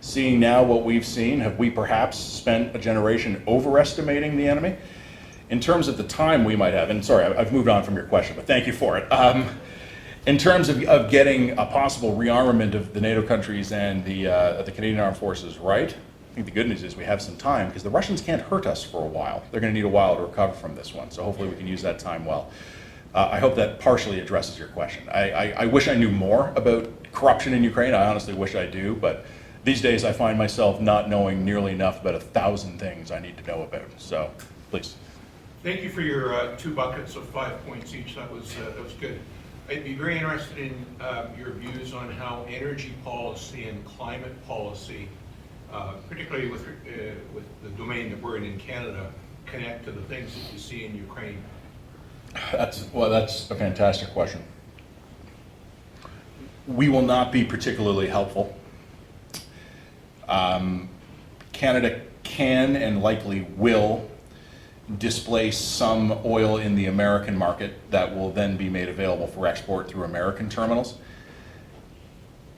Seeing now what we've seen, have we perhaps spent a generation overestimating the enemy? In terms of the time we might have, and sorry, I've moved on from your question, but thank you for it. In terms of getting a possible rearmament of the NATO countries and the Canadian Armed Forces right, I think the good news is we have some time because the Russians can't hurt us for a while. They're going to need a while to recover from this one, so hopefully we can use that time well. I hope that partially addresses your question. I wish I knew more about corruption in Ukraine. I honestly wish I do, but these days I find myself not knowing nearly enough about 1,000 things I need to know about. So, please. Thank you for your 2 buckets of 5 points each. That was good. I'd be very interested in your views on how energy policy and climate policy, particularly with the domain that we're in Canada, connect to the things that you see in Ukraine. That's a fantastic question. We will not be particularly helpful. Canada can and likely will displace some oil in the American market that will then be made available for export through American terminals.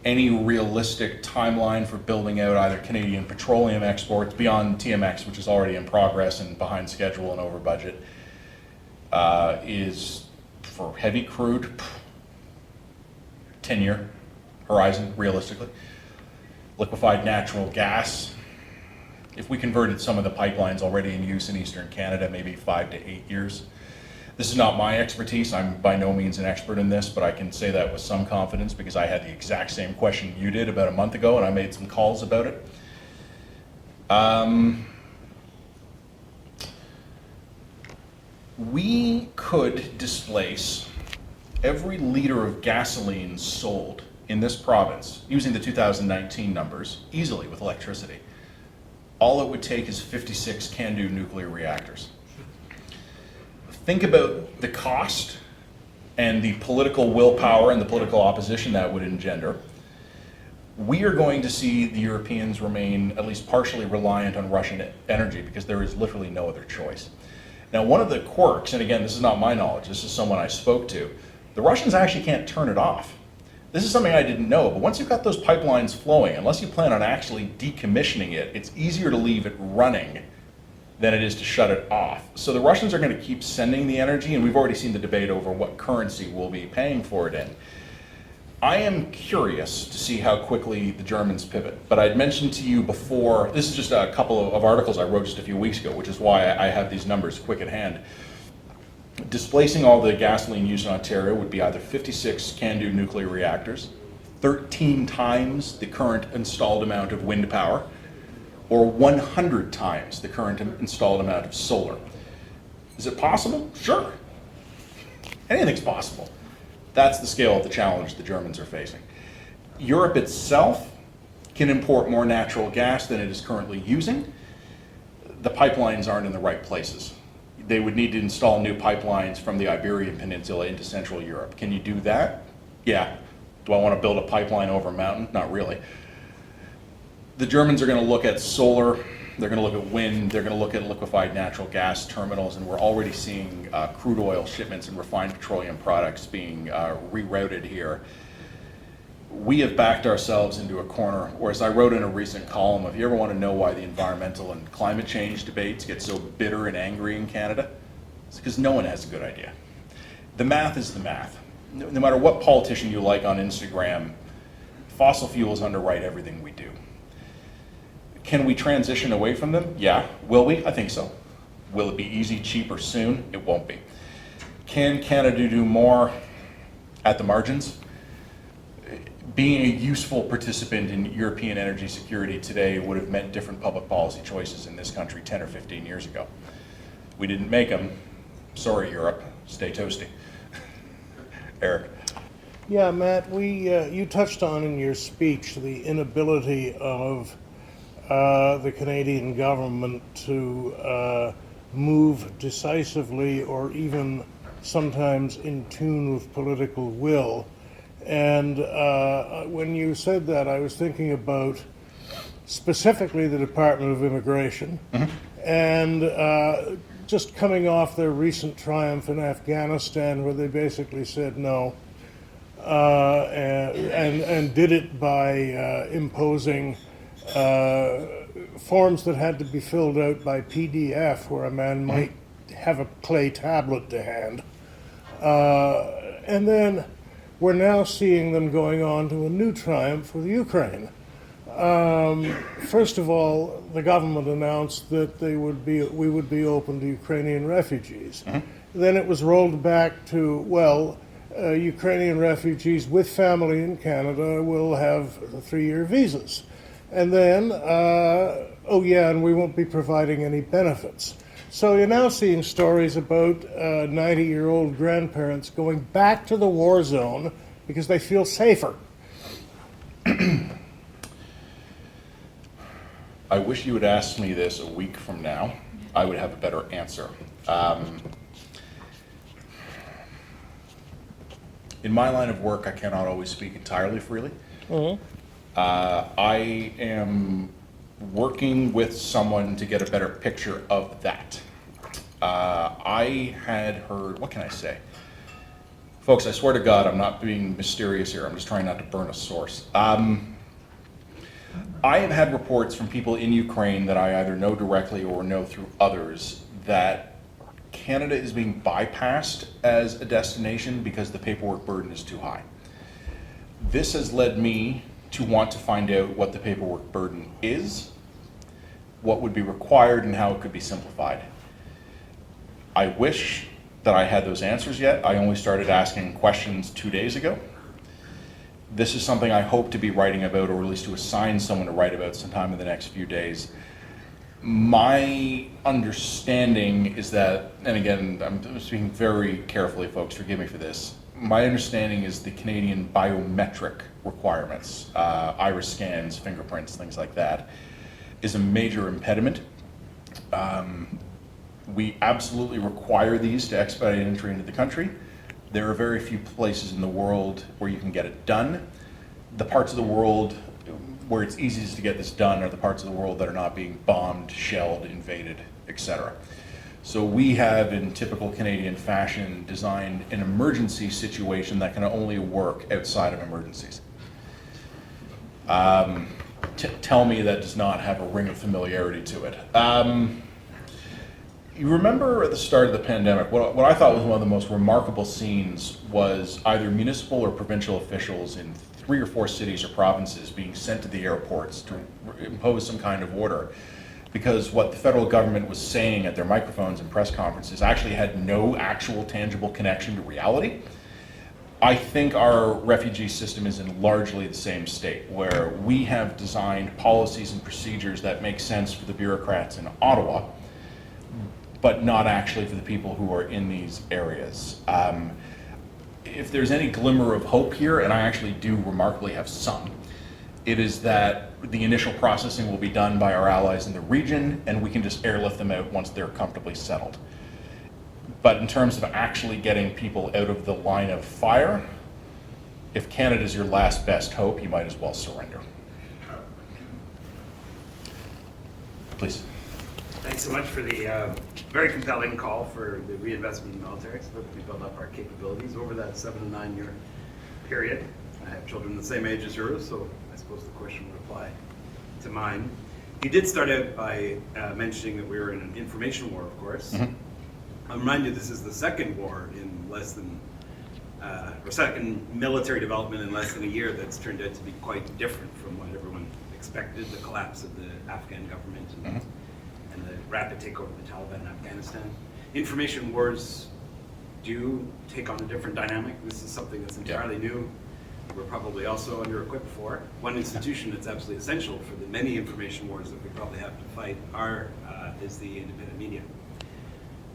Any realistic timeline for building out either Canadian petroleum exports beyond TMX, which is already in progress and behind schedule and over budget, is for heavy crude, 10-year horizon, realistically. Liquefied natural gas, if we converted some of the pipelines already in use in Eastern Canada, maybe 5 to 8 years. This is not my expertise. I'm by no means an expert in this, but I can say that with some confidence because I had the exact same question you did about a month ago, and I made some calls about it. We could displace every liter of gasoline sold in this province, using the 2019 numbers, easily with electricity. All it would take is 56 CANDU nuclear reactors. Think about the cost and the political willpower and the political opposition that would engender. We are going to see the Europeans remain at least partially reliant on Russian energy because there is literally no other choice. Now, one of the quirks, and again, this is not my knowledge, this is someone I spoke to, the Russians actually can't turn it off. This is something I didn't know, but once you've got those pipelines flowing, unless you plan on actually decommissioning it, it's easier to leave it running than it is to shut it off. So the Russians are going to keep sending the energy, and we've already seen the debate over what currency we'll be paying for it in. I am curious to see how quickly the Germans pivot, but I'd mentioned to you before, this is just a couple of articles I wrote just a few weeks ago, which is why I have these numbers quick at hand. Displacing all the gasoline used in Ontario would be either 56 CANDU nuclear reactors, 13 times the current installed amount of wind power, or 100 times the current installed amount of solar. Is it possible? Sure. Anything's possible. That's the scale of the challenge the Germans are facing. Europe itself can import more natural gas than it is currently using. The pipelines aren't in the right places. They would need to install new pipelines from the Iberian Peninsula into Central Europe. Can you do that? Yeah. Do I want to build a pipeline over a mountain? Not really. The Germans are going to look at solar, they're going to look at wind, they're going to look at liquefied natural gas terminals, and we're already seeing crude oil shipments and refined petroleum products being rerouted here. We have backed ourselves into a corner, or as I wrote in a recent column, if you ever want to know why the environmental and climate change debates get so bitter and angry in Canada, it's because no one has a good idea. The math is the math. No matter what politician you like on Instagram, fossil fuels underwrite everything we do. Can we transition away from them? Yeah. Will we? I think so. Will it be easy, cheap, or soon? It won't be. Can Canada do more at the margins? Being a useful participant in European energy security today would have meant different public policy choices in this country 10 or 15 years ago. We didn't make them. Sorry, Europe. Stay toasty. Eric. Yeah, Matt, you touched on in your speech the inability of the Canadian government to move decisively or even sometimes in tune with political will. And when you said that, I was thinking about specifically the Department of Immigration, and just coming off their recent triumph in Afghanistan, where they basically said no, and did it by imposing forms that had to be filled out by PDF, where a man might have a clay tablet to hand. And then we're now seeing them going on to a new triumph with Ukraine. First of all, the government announced that we would be open to Ukrainian refugees. Then it was rolled back to, well, Ukrainian refugees with family in Canada will have 3-year visas. And then, oh yeah, and we won't be providing any benefits. So you're now seeing stories about 90-year-old grandparents going back to the war zone because they feel safer. I wish you had asked me this a week from now. I would have a better answer. In my line of work, I cannot always speak entirely freely. I am working with someone to get a better picture of that. I had heard, what can I say? Folks, I swear to God, I'm not being mysterious here. I'm just trying not to burn a source. I have had reports from people in Ukraine that I either know directly or know through others that Canada is being bypassed as a destination because the paperwork burden is too high. This has led me to want to find out what the paperwork burden is, what would be required, and how it could be simplified. I wish that I had those answers yet. I only started asking questions 2 days ago. This is something I hope to be writing about, or at least to assign someone to write about sometime in the next few days. My understanding is that, and again, I'm speaking very carefully, folks, forgive me for this. My understanding is the Canadian biometric requirements, iris scans, fingerprints, things like that, is a major impediment. We absolutely require these to expedite entry into the country. There are very few places in the world where you can get it done. The parts of the world where it's easiest to get this done are the parts of the world that are not being bombed, shelled, invaded, etc. So we have, in typical Canadian fashion, designed an emergency situation that can only work outside of emergencies. Tell me that does not have a ring of familiarity to it. You remember at the start of the pandemic, what I thought was one of the most remarkable scenes was either municipal or provincial officials in 3 or 4 cities or provinces being sent to the airports to impose some kind of order, because what the federal government was saying at their microphones and press conferences actually had no actual tangible connection to reality. I think our refugee system is in largely the same state, where we have designed policies and procedures that make sense for the bureaucrats in Ottawa, but not actually for the people who are in these areas. If there's any glimmer of hope here, and I actually do remarkably have some, it is that the initial processing will be done by our allies in the region, and we can just airlift them out once they're comfortably settled. But in terms of actually getting people out of the line of fire, if Canada is your last best hope, you might as well surrender. Please. Thanks so much for the very compelling call for the reinvestment in the military, so that we build up our capabilities over that 7 to 9 year period. I have children the same age as yours, so I suppose the question would apply to mine. You did start out by mentioning that we were in an information war, of course. I'll remind you, this is the second war in less than, or second military development in less than a year that's turned out to be quite different from what everyone expected, the collapse of the Afghan government and the rapid takeover of the Taliban in Afghanistan. Information wars do take on a different dynamic. This is something that's entirely new. We're probably also under-equipped for. One institution that's absolutely essential for the many information wars that we probably have to fight is the independent media.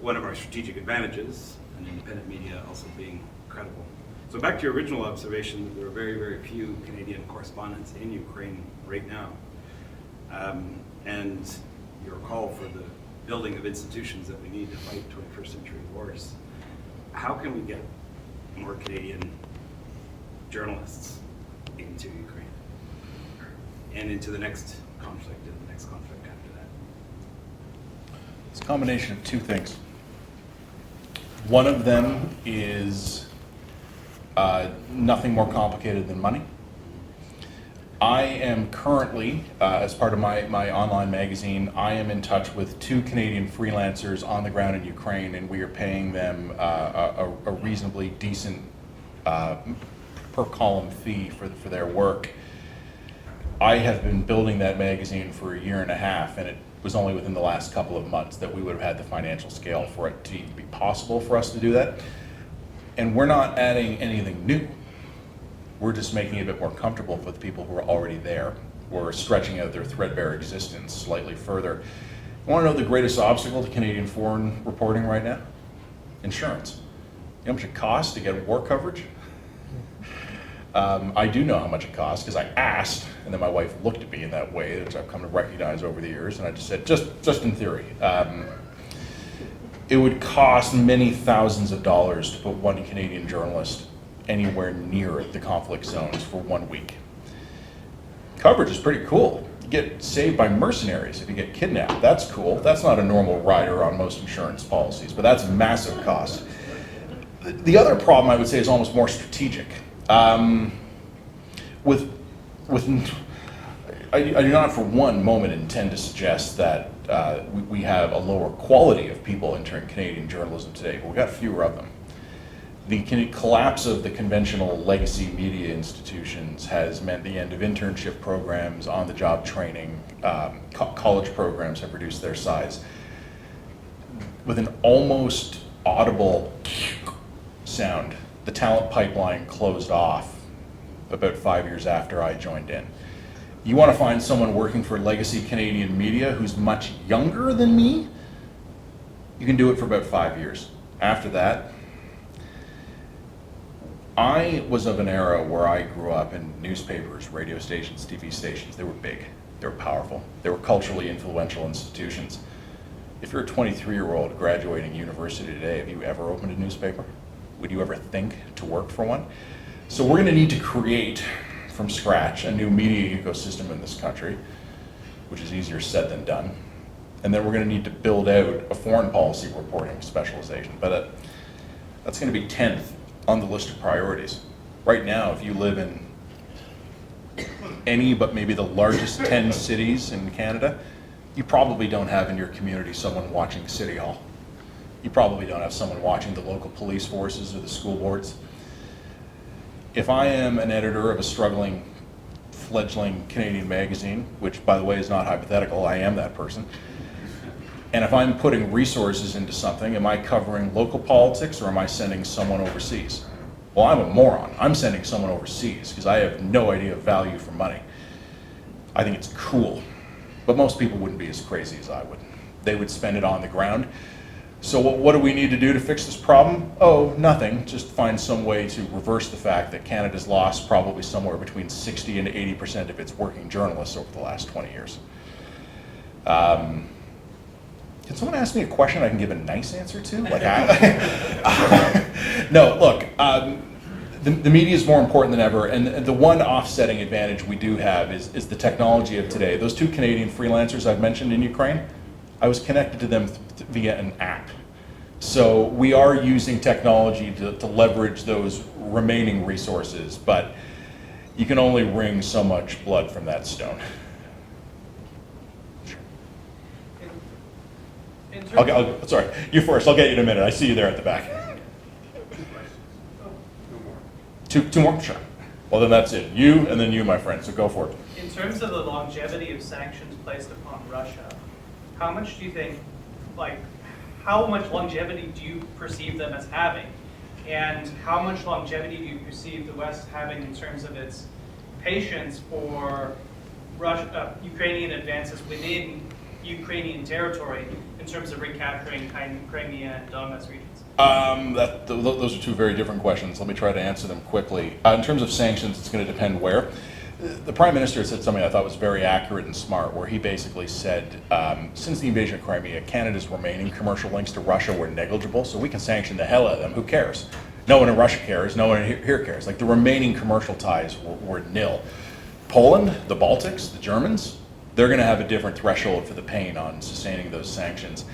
One of our strategic advantages, an independent media also being credible. So back to your original observation, there are very, very few Canadian correspondents in Ukraine right now. And your call for the building of institutions that we need to fight 21st century wars. How can we get more Canadian journalists into Ukraine and into the next conflict and the next conflict after that? It's a combination of two things. One of them is nothing more complicated than money. I am currently, as part of my online magazine, I am in touch with 2 Canadian freelancers on the ground in Ukraine, and we are paying them a reasonably decent per column fee for their work. I have been building that magazine for a year and a half, and it was only within the last couple of months that we would have had the financial scale for it to be possible for us to do that. And we're not adding anything new. We're just making it a bit more comfortable for the people who are already there. We're stretching out their threadbare existence slightly further. You want to know the greatest obstacle to Canadian foreign reporting right now? Insurance. You know how much it costs to get war coverage? I do know how much it costs because I asked, and then my wife looked at me in that way, which I've come to recognize over the years, and I just said, just in theory. It would cost many thousands of dollars to put one Canadian journalist anywhere near the conflict zones for 1 week. Coverage is pretty cool. You get saved by mercenaries if you get kidnapped. That's cool. That's not a normal rider on most insurance policies, but that's a massive cost. The other problem I would say is almost more strategic. I do not for one moment intend to suggest that we have a lower quality of people entering Canadian journalism today, but we've got fewer of them. The collapse of the conventional legacy media institutions has meant the end of internship programs, on-the-job training, college programs have reduced their size. With an almost audible sound, the talent pipeline closed off about 5 years after I joined in. You want to find someone working for legacy Canadian media who's much younger than me, you can do it for about 5 years. After that, I was of an era where I grew up in newspapers, radio stations, TV stations. They were big, they were powerful, they were culturally influential institutions. If you're a 23-year-old graduating university today, have you ever opened a newspaper? Would you ever think to work for one? So we're going to need to create from scratch a new media ecosystem in this country, which is easier said than done. And then we're going to need to build out a foreign policy reporting specialization. But that's going to be 10th on the list of priorities. Right now, if you live in any but maybe the largest 10 cities in Canada, you probably don't have in your community someone watching City Hall. You probably don't have someone watching the local police forces or the school boards. If I am an editor of a struggling, fledgling Canadian magazine, which by the way is not hypothetical, I am that person, and if I'm putting resources into something, am I covering local politics or am I sending someone overseas? Well, I'm a moron. I'm sending someone overseas because I have no idea of value for money. I think it's cool, but most people wouldn't be as crazy as I would. They would spend it on the ground. So what do we need to do to fix this problem? Oh, nothing. Just find some way to reverse the fact that Canada's lost probably somewhere between 60 and 80% of its working journalists over the last 20 years. Can someone ask me a question I can give a nice answer to? Like, no, look, the media is more important than ever, and the one offsetting advantage we do have is the technology of today. Those 2 Canadian freelancers I've mentioned in Ukraine, I was connected to them via an app. So we are using technology to leverage those remaining resources, but you can only wring so much blood from that stone. Sorry, you first. I'll get you in a minute. I see you there at the back. Two more? Sure. Well, then that's it. You and then you, my friend. So go for it. In terms of the longevity of sanctions placed upon Russia, how much do you think, like, how much longevity do you perceive them as having? And how much longevity do you perceive the West having in terms of its patience for Ukrainian advances within Ukrainian territory in terms of recapturing Crimea and Donbass regions? Those are two very different questions. Let me try to answer them quickly. In terms of sanctions, it's going to depend where. The Prime Minister said something I thought was very accurate and smart, where he basically said, since the invasion of Crimea, Canada's remaining commercial links to Russia were negligible, so we can sanction the hell out of them. Who cares? No one in Russia cares. No one here cares. Like, the remaining commercial ties were nil. Poland, the Baltics, the Germans, they're going to have a different threshold for the pain on sustaining those sanctions.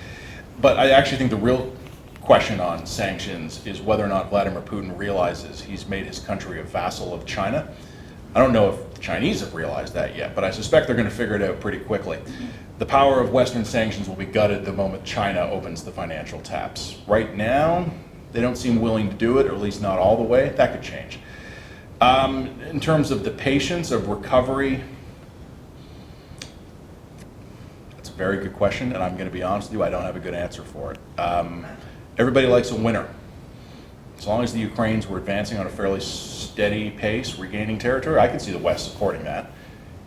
But I actually think the real question on sanctions is whether or not Vladimir Putin realizes he's made his country a vassal of China. I don't know if the Chinese have realized that yet, but I suspect they're going to figure it out pretty quickly. The power of Western sanctions will be gutted the moment China opens the financial taps. Right now, they don't seem willing to do it, or at least not all the way. That could change. In terms of the patience of recovery, that's a very good question, and I'm going to be honest with you, I don't have a good answer for it. Everybody likes a winner. As long as the Ukrainians were advancing on a fairly steady pace, regaining territory, I could see the West supporting that.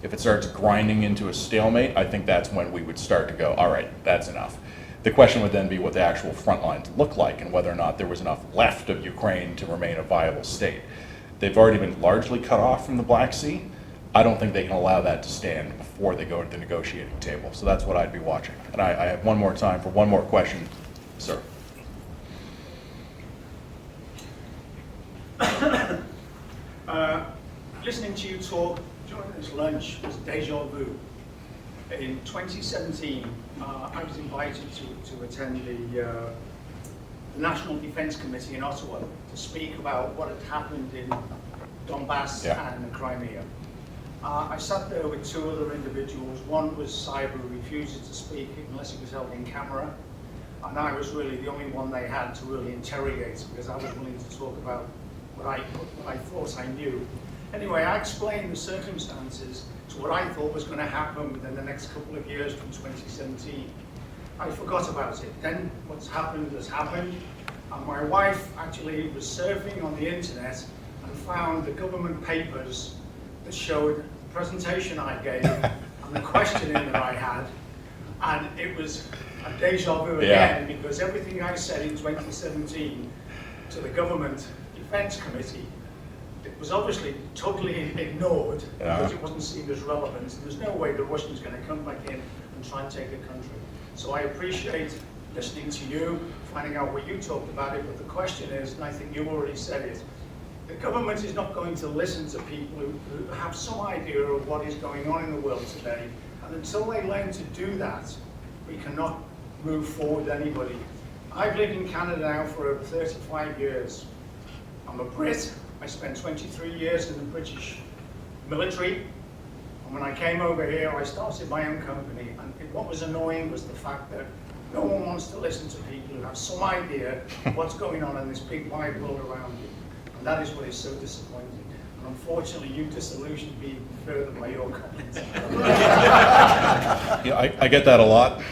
If it starts grinding into a stalemate, I think that's when we would start to go, all right, that's enough. The question would then be what the actual front lines look like and whether or not there was enough left of Ukraine to remain a viable state. They've already been largely cut off from the Black Sea. I don't think they can allow that to stand before they go to the negotiating table. So that's what I'd be watching. And I have one more time for one more question, sir. Listening to you talk during this lunch was deja vu. In 2017, I was invited to attend the National Defense Committee in Ottawa to speak about what had happened in Donbass and Crimea. I sat there with two other individuals. One was Cyber, who refused to speak unless he was held in camera. And I was really the only one they had to really interrogate, because I was willing to talk about what I thought I knew. Anyway, I explained the circumstances to what I thought was going to happen within the next couple of years from 2017. I forgot about it. Then what's happened has happened. My wife actually was surfing on the internet and found the government papers that showed the presentation I gave and the questioning that I had. And it was a deja vu again, because everything I said in 2017 to the government Defense Committee, it was obviously totally ignored because it wasn't seen as relevant. There's no way the Russians are going to come back in and try and take the country. So I appreciate listening to you, finding out what you talked about it, but the question is, and I think you already said it, the government is not going to listen to people who have some idea of what is going on in the world today, and until they learn to do that, we cannot move forward anybody. I've lived in Canada now for over 35 years. I'm a Brit. I spent 23 years in the British military. And when I came over here, I started my own company. And what was annoying was the fact that no one wants to listen to people who have some idea of what's going on in this big wide world around you. And that is what is so disappointing. And unfortunately, you disillusioned me further by your comments. I get that a lot.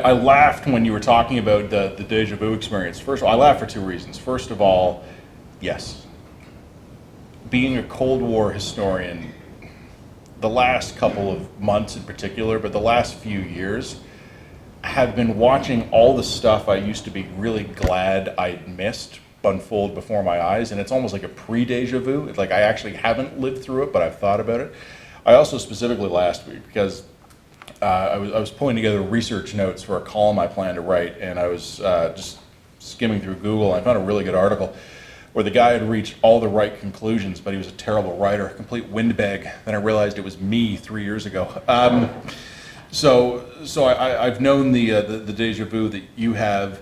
I laughed when you were talking about the deja vu experience. First of all, I laughed for two reasons. First of all, yes, being a Cold War historian, the last couple of months in particular, but the last few years, have been watching all the stuff I used to be really glad I'd missed unfold before my eyes, and it's almost like a pre-deja vu. It's like I actually haven't lived through it, but I've thought about it. I also specifically last week, because I was pulling together research notes for a column I planned to write, and I was just skimming through Google, and I found a really good article where the guy had reached all the right conclusions, but he was a terrible writer, a complete windbag. Then I realized it was me 3 years ago. So I've known the deja vu that you have.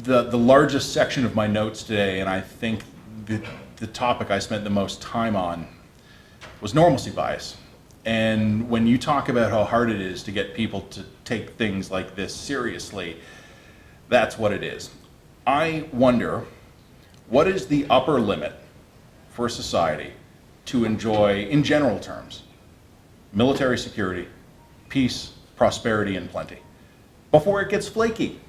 The largest section of my notes today, and I think the topic I spent the most time on, was normalcy bias. And when you talk about how hard it is to get people to take things like this seriously, that's what it is. I wonder, what is the upper limit for society to enjoy, in general terms, military security, peace, prosperity and plenty before it gets flaky.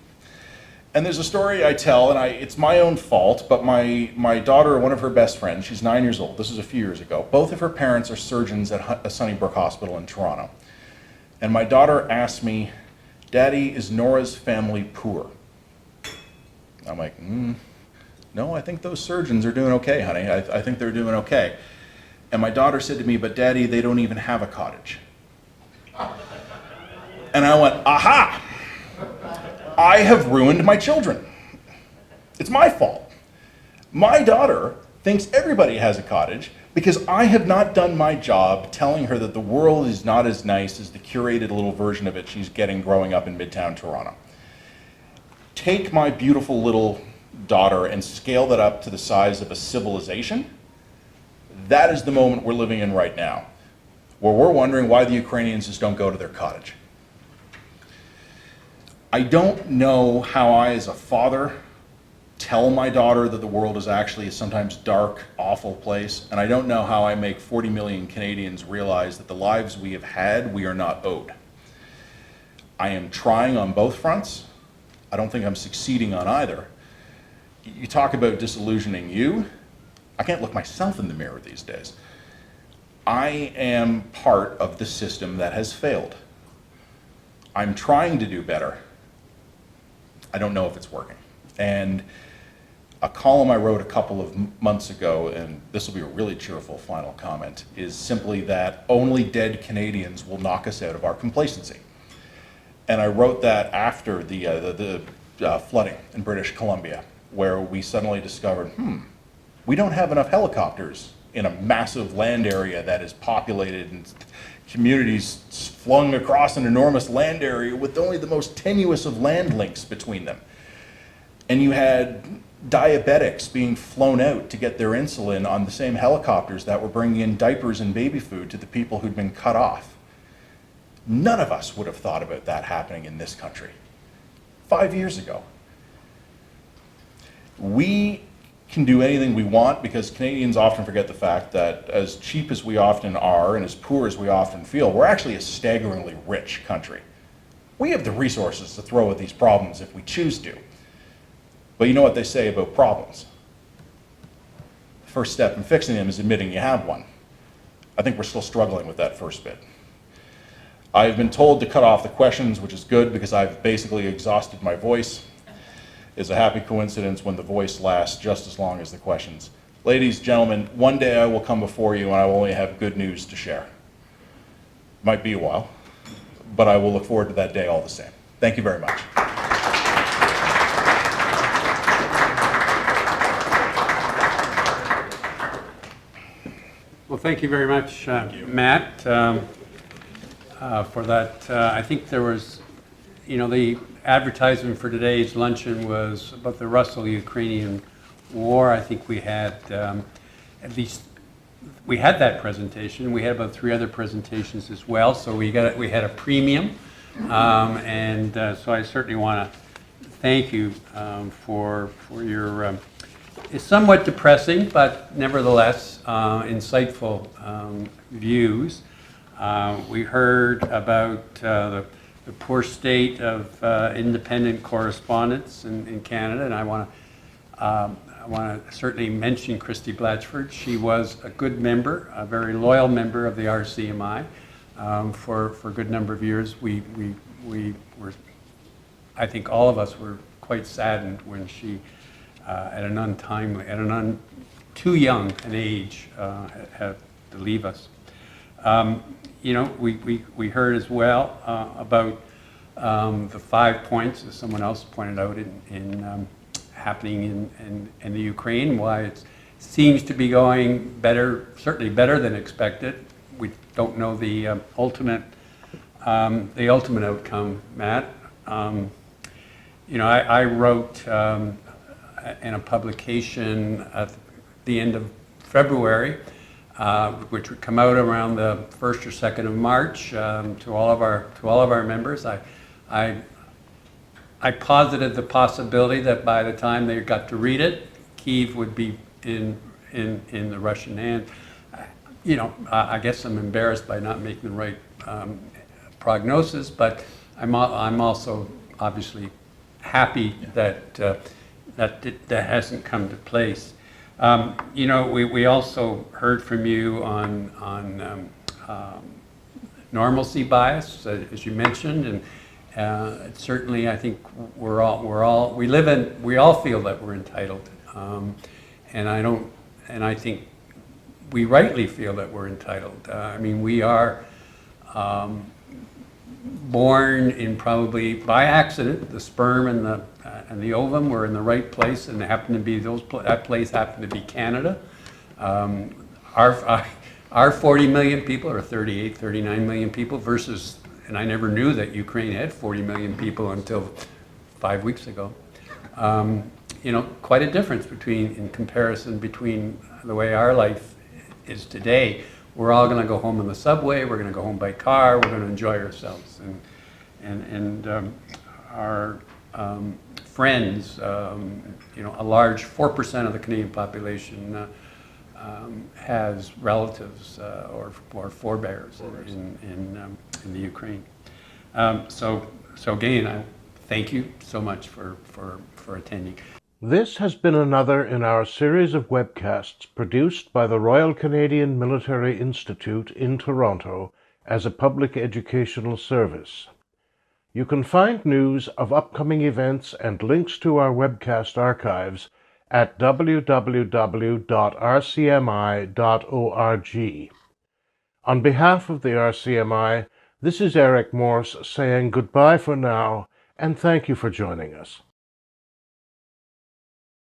And there's a story I tell, and it's my own fault, but my daughter, one of her best friends, she's 9 years old, this was a few years ago, both of her parents are surgeons at Sunnybrook Hospital in Toronto. And my daughter asked me, "Daddy, is Nora's family poor?" I'm like, no, I think those surgeons are doing okay, honey. I think they're doing okay. And my daughter said to me, "But Daddy, they don't even have a cottage." And I went, aha! I have ruined my children. It's my fault. My daughter thinks everybody has a cottage because I have not done my job telling her that the world is not as nice as the curated little version of it she's getting growing up in Midtown Toronto. Take my beautiful little daughter and scale that up to the size of a civilization. That is the moment we're living in right now, where we're wondering why the Ukrainians just don't go to their cottage. I don't know how I, as a father, tell my daughter that the world is actually a sometimes dark, awful place, and I don't know how I make 40 million Canadians realize that the lives we have had, we are not owed. I am trying on both fronts. I don't think I'm succeeding on either. You talk about disillusioning you. I can't look myself in the mirror these days. I am part of the system that has failed. I'm trying to do better. I don't know if it's working. And a column I wrote a couple of months ago, and this will be a really cheerful final comment, is simply that only dead Canadians will knock us out of our complacency. And I wrote that after the flooding in British Columbia, where we suddenly discovered, we don't have enough helicopters in a massive land area that is populated and communities flung across an enormous land area with only the most tenuous of land links between them. And you had diabetics being flown out to get their insulin on the same helicopters that were bringing in diapers and baby food to the people who'd been cut off. None of us would have thought about that happening in this country 5 years ago. We can do anything we want because Canadians often forget the fact that as cheap as we often are and as poor as we often feel, we're actually a staggeringly rich country. We have the resources to throw at these problems if we choose to. But you know what they say about problems? The first step in fixing them is admitting you have one. I think we're still struggling with that first bit. I've been told to cut off the questions, which is good because I've basically exhausted my voice. It's a happy coincidence when the voice lasts just as long as the questions. Ladies, gentlemen, one day I will come before you and I will only have good news to share. Might be a while, but I will look forward to that day all the same. Thank you very much. Well, thank you very much, Matt, for that. I think there was, the advertisement for today's luncheon was about the Russo Ukrainian War. I think we had we had that presentation. We had about 3 other presentations as well. So we had a premium, and so I certainly want to thank you for your. It's somewhat depressing, but nevertheless insightful views. We heard about the poor state of independent correspondence in Canada, and I want to certainly mention Christy Blatchford. She was a good member, a very loyal member of the RCMI for a good number of years. We were, I think all of us were quite saddened when she, at too young an age, had to leave us. We heard as well about the 5 points, as someone else pointed out, in happening in the Ukraine, why it seems to be going better, certainly better than expected. We don't know the ultimate outcome, Matt. I wrote in a publication at the end of February, which would come out around the 1st or 2nd of March, to all of our members. I posited the possibility that by the time they got to read it, Kyiv would be in the Russian hand. I guess I'm embarrassed by not making the right prognosis, but I'm also obviously happy that that hasn't come to place. You know, we also heard from you on normalcy bias, as you mentioned, and certainly I think we all feel that we're entitled, and I think we rightly feel that we're entitled. I mean, we are born in probably by accident. The sperm and the ovum were in the right place, and happened to be that place happened to be Canada. Our 40 million people, or 38, 39 million people versus, and I never knew that Ukraine had 40 million people until 5 weeks ago. You know, quite a difference in comparison between the way our life is today. We're all going to go home in the subway. We're going to go home by car. We're going to enjoy ourselves. And our friends, you know, a large 4% of the Canadian population has relatives or forebears in the Ukraine. So again, I thank you so much for attending. This has been another in our series of webcasts produced by the Royal Canadian Military Institute in Toronto as a public educational service. You can find news of upcoming events and links to our webcast archives at www.rcmi.org. On behalf of the RCMI, this is Eric Morse saying goodbye for now, and thank you for joining us.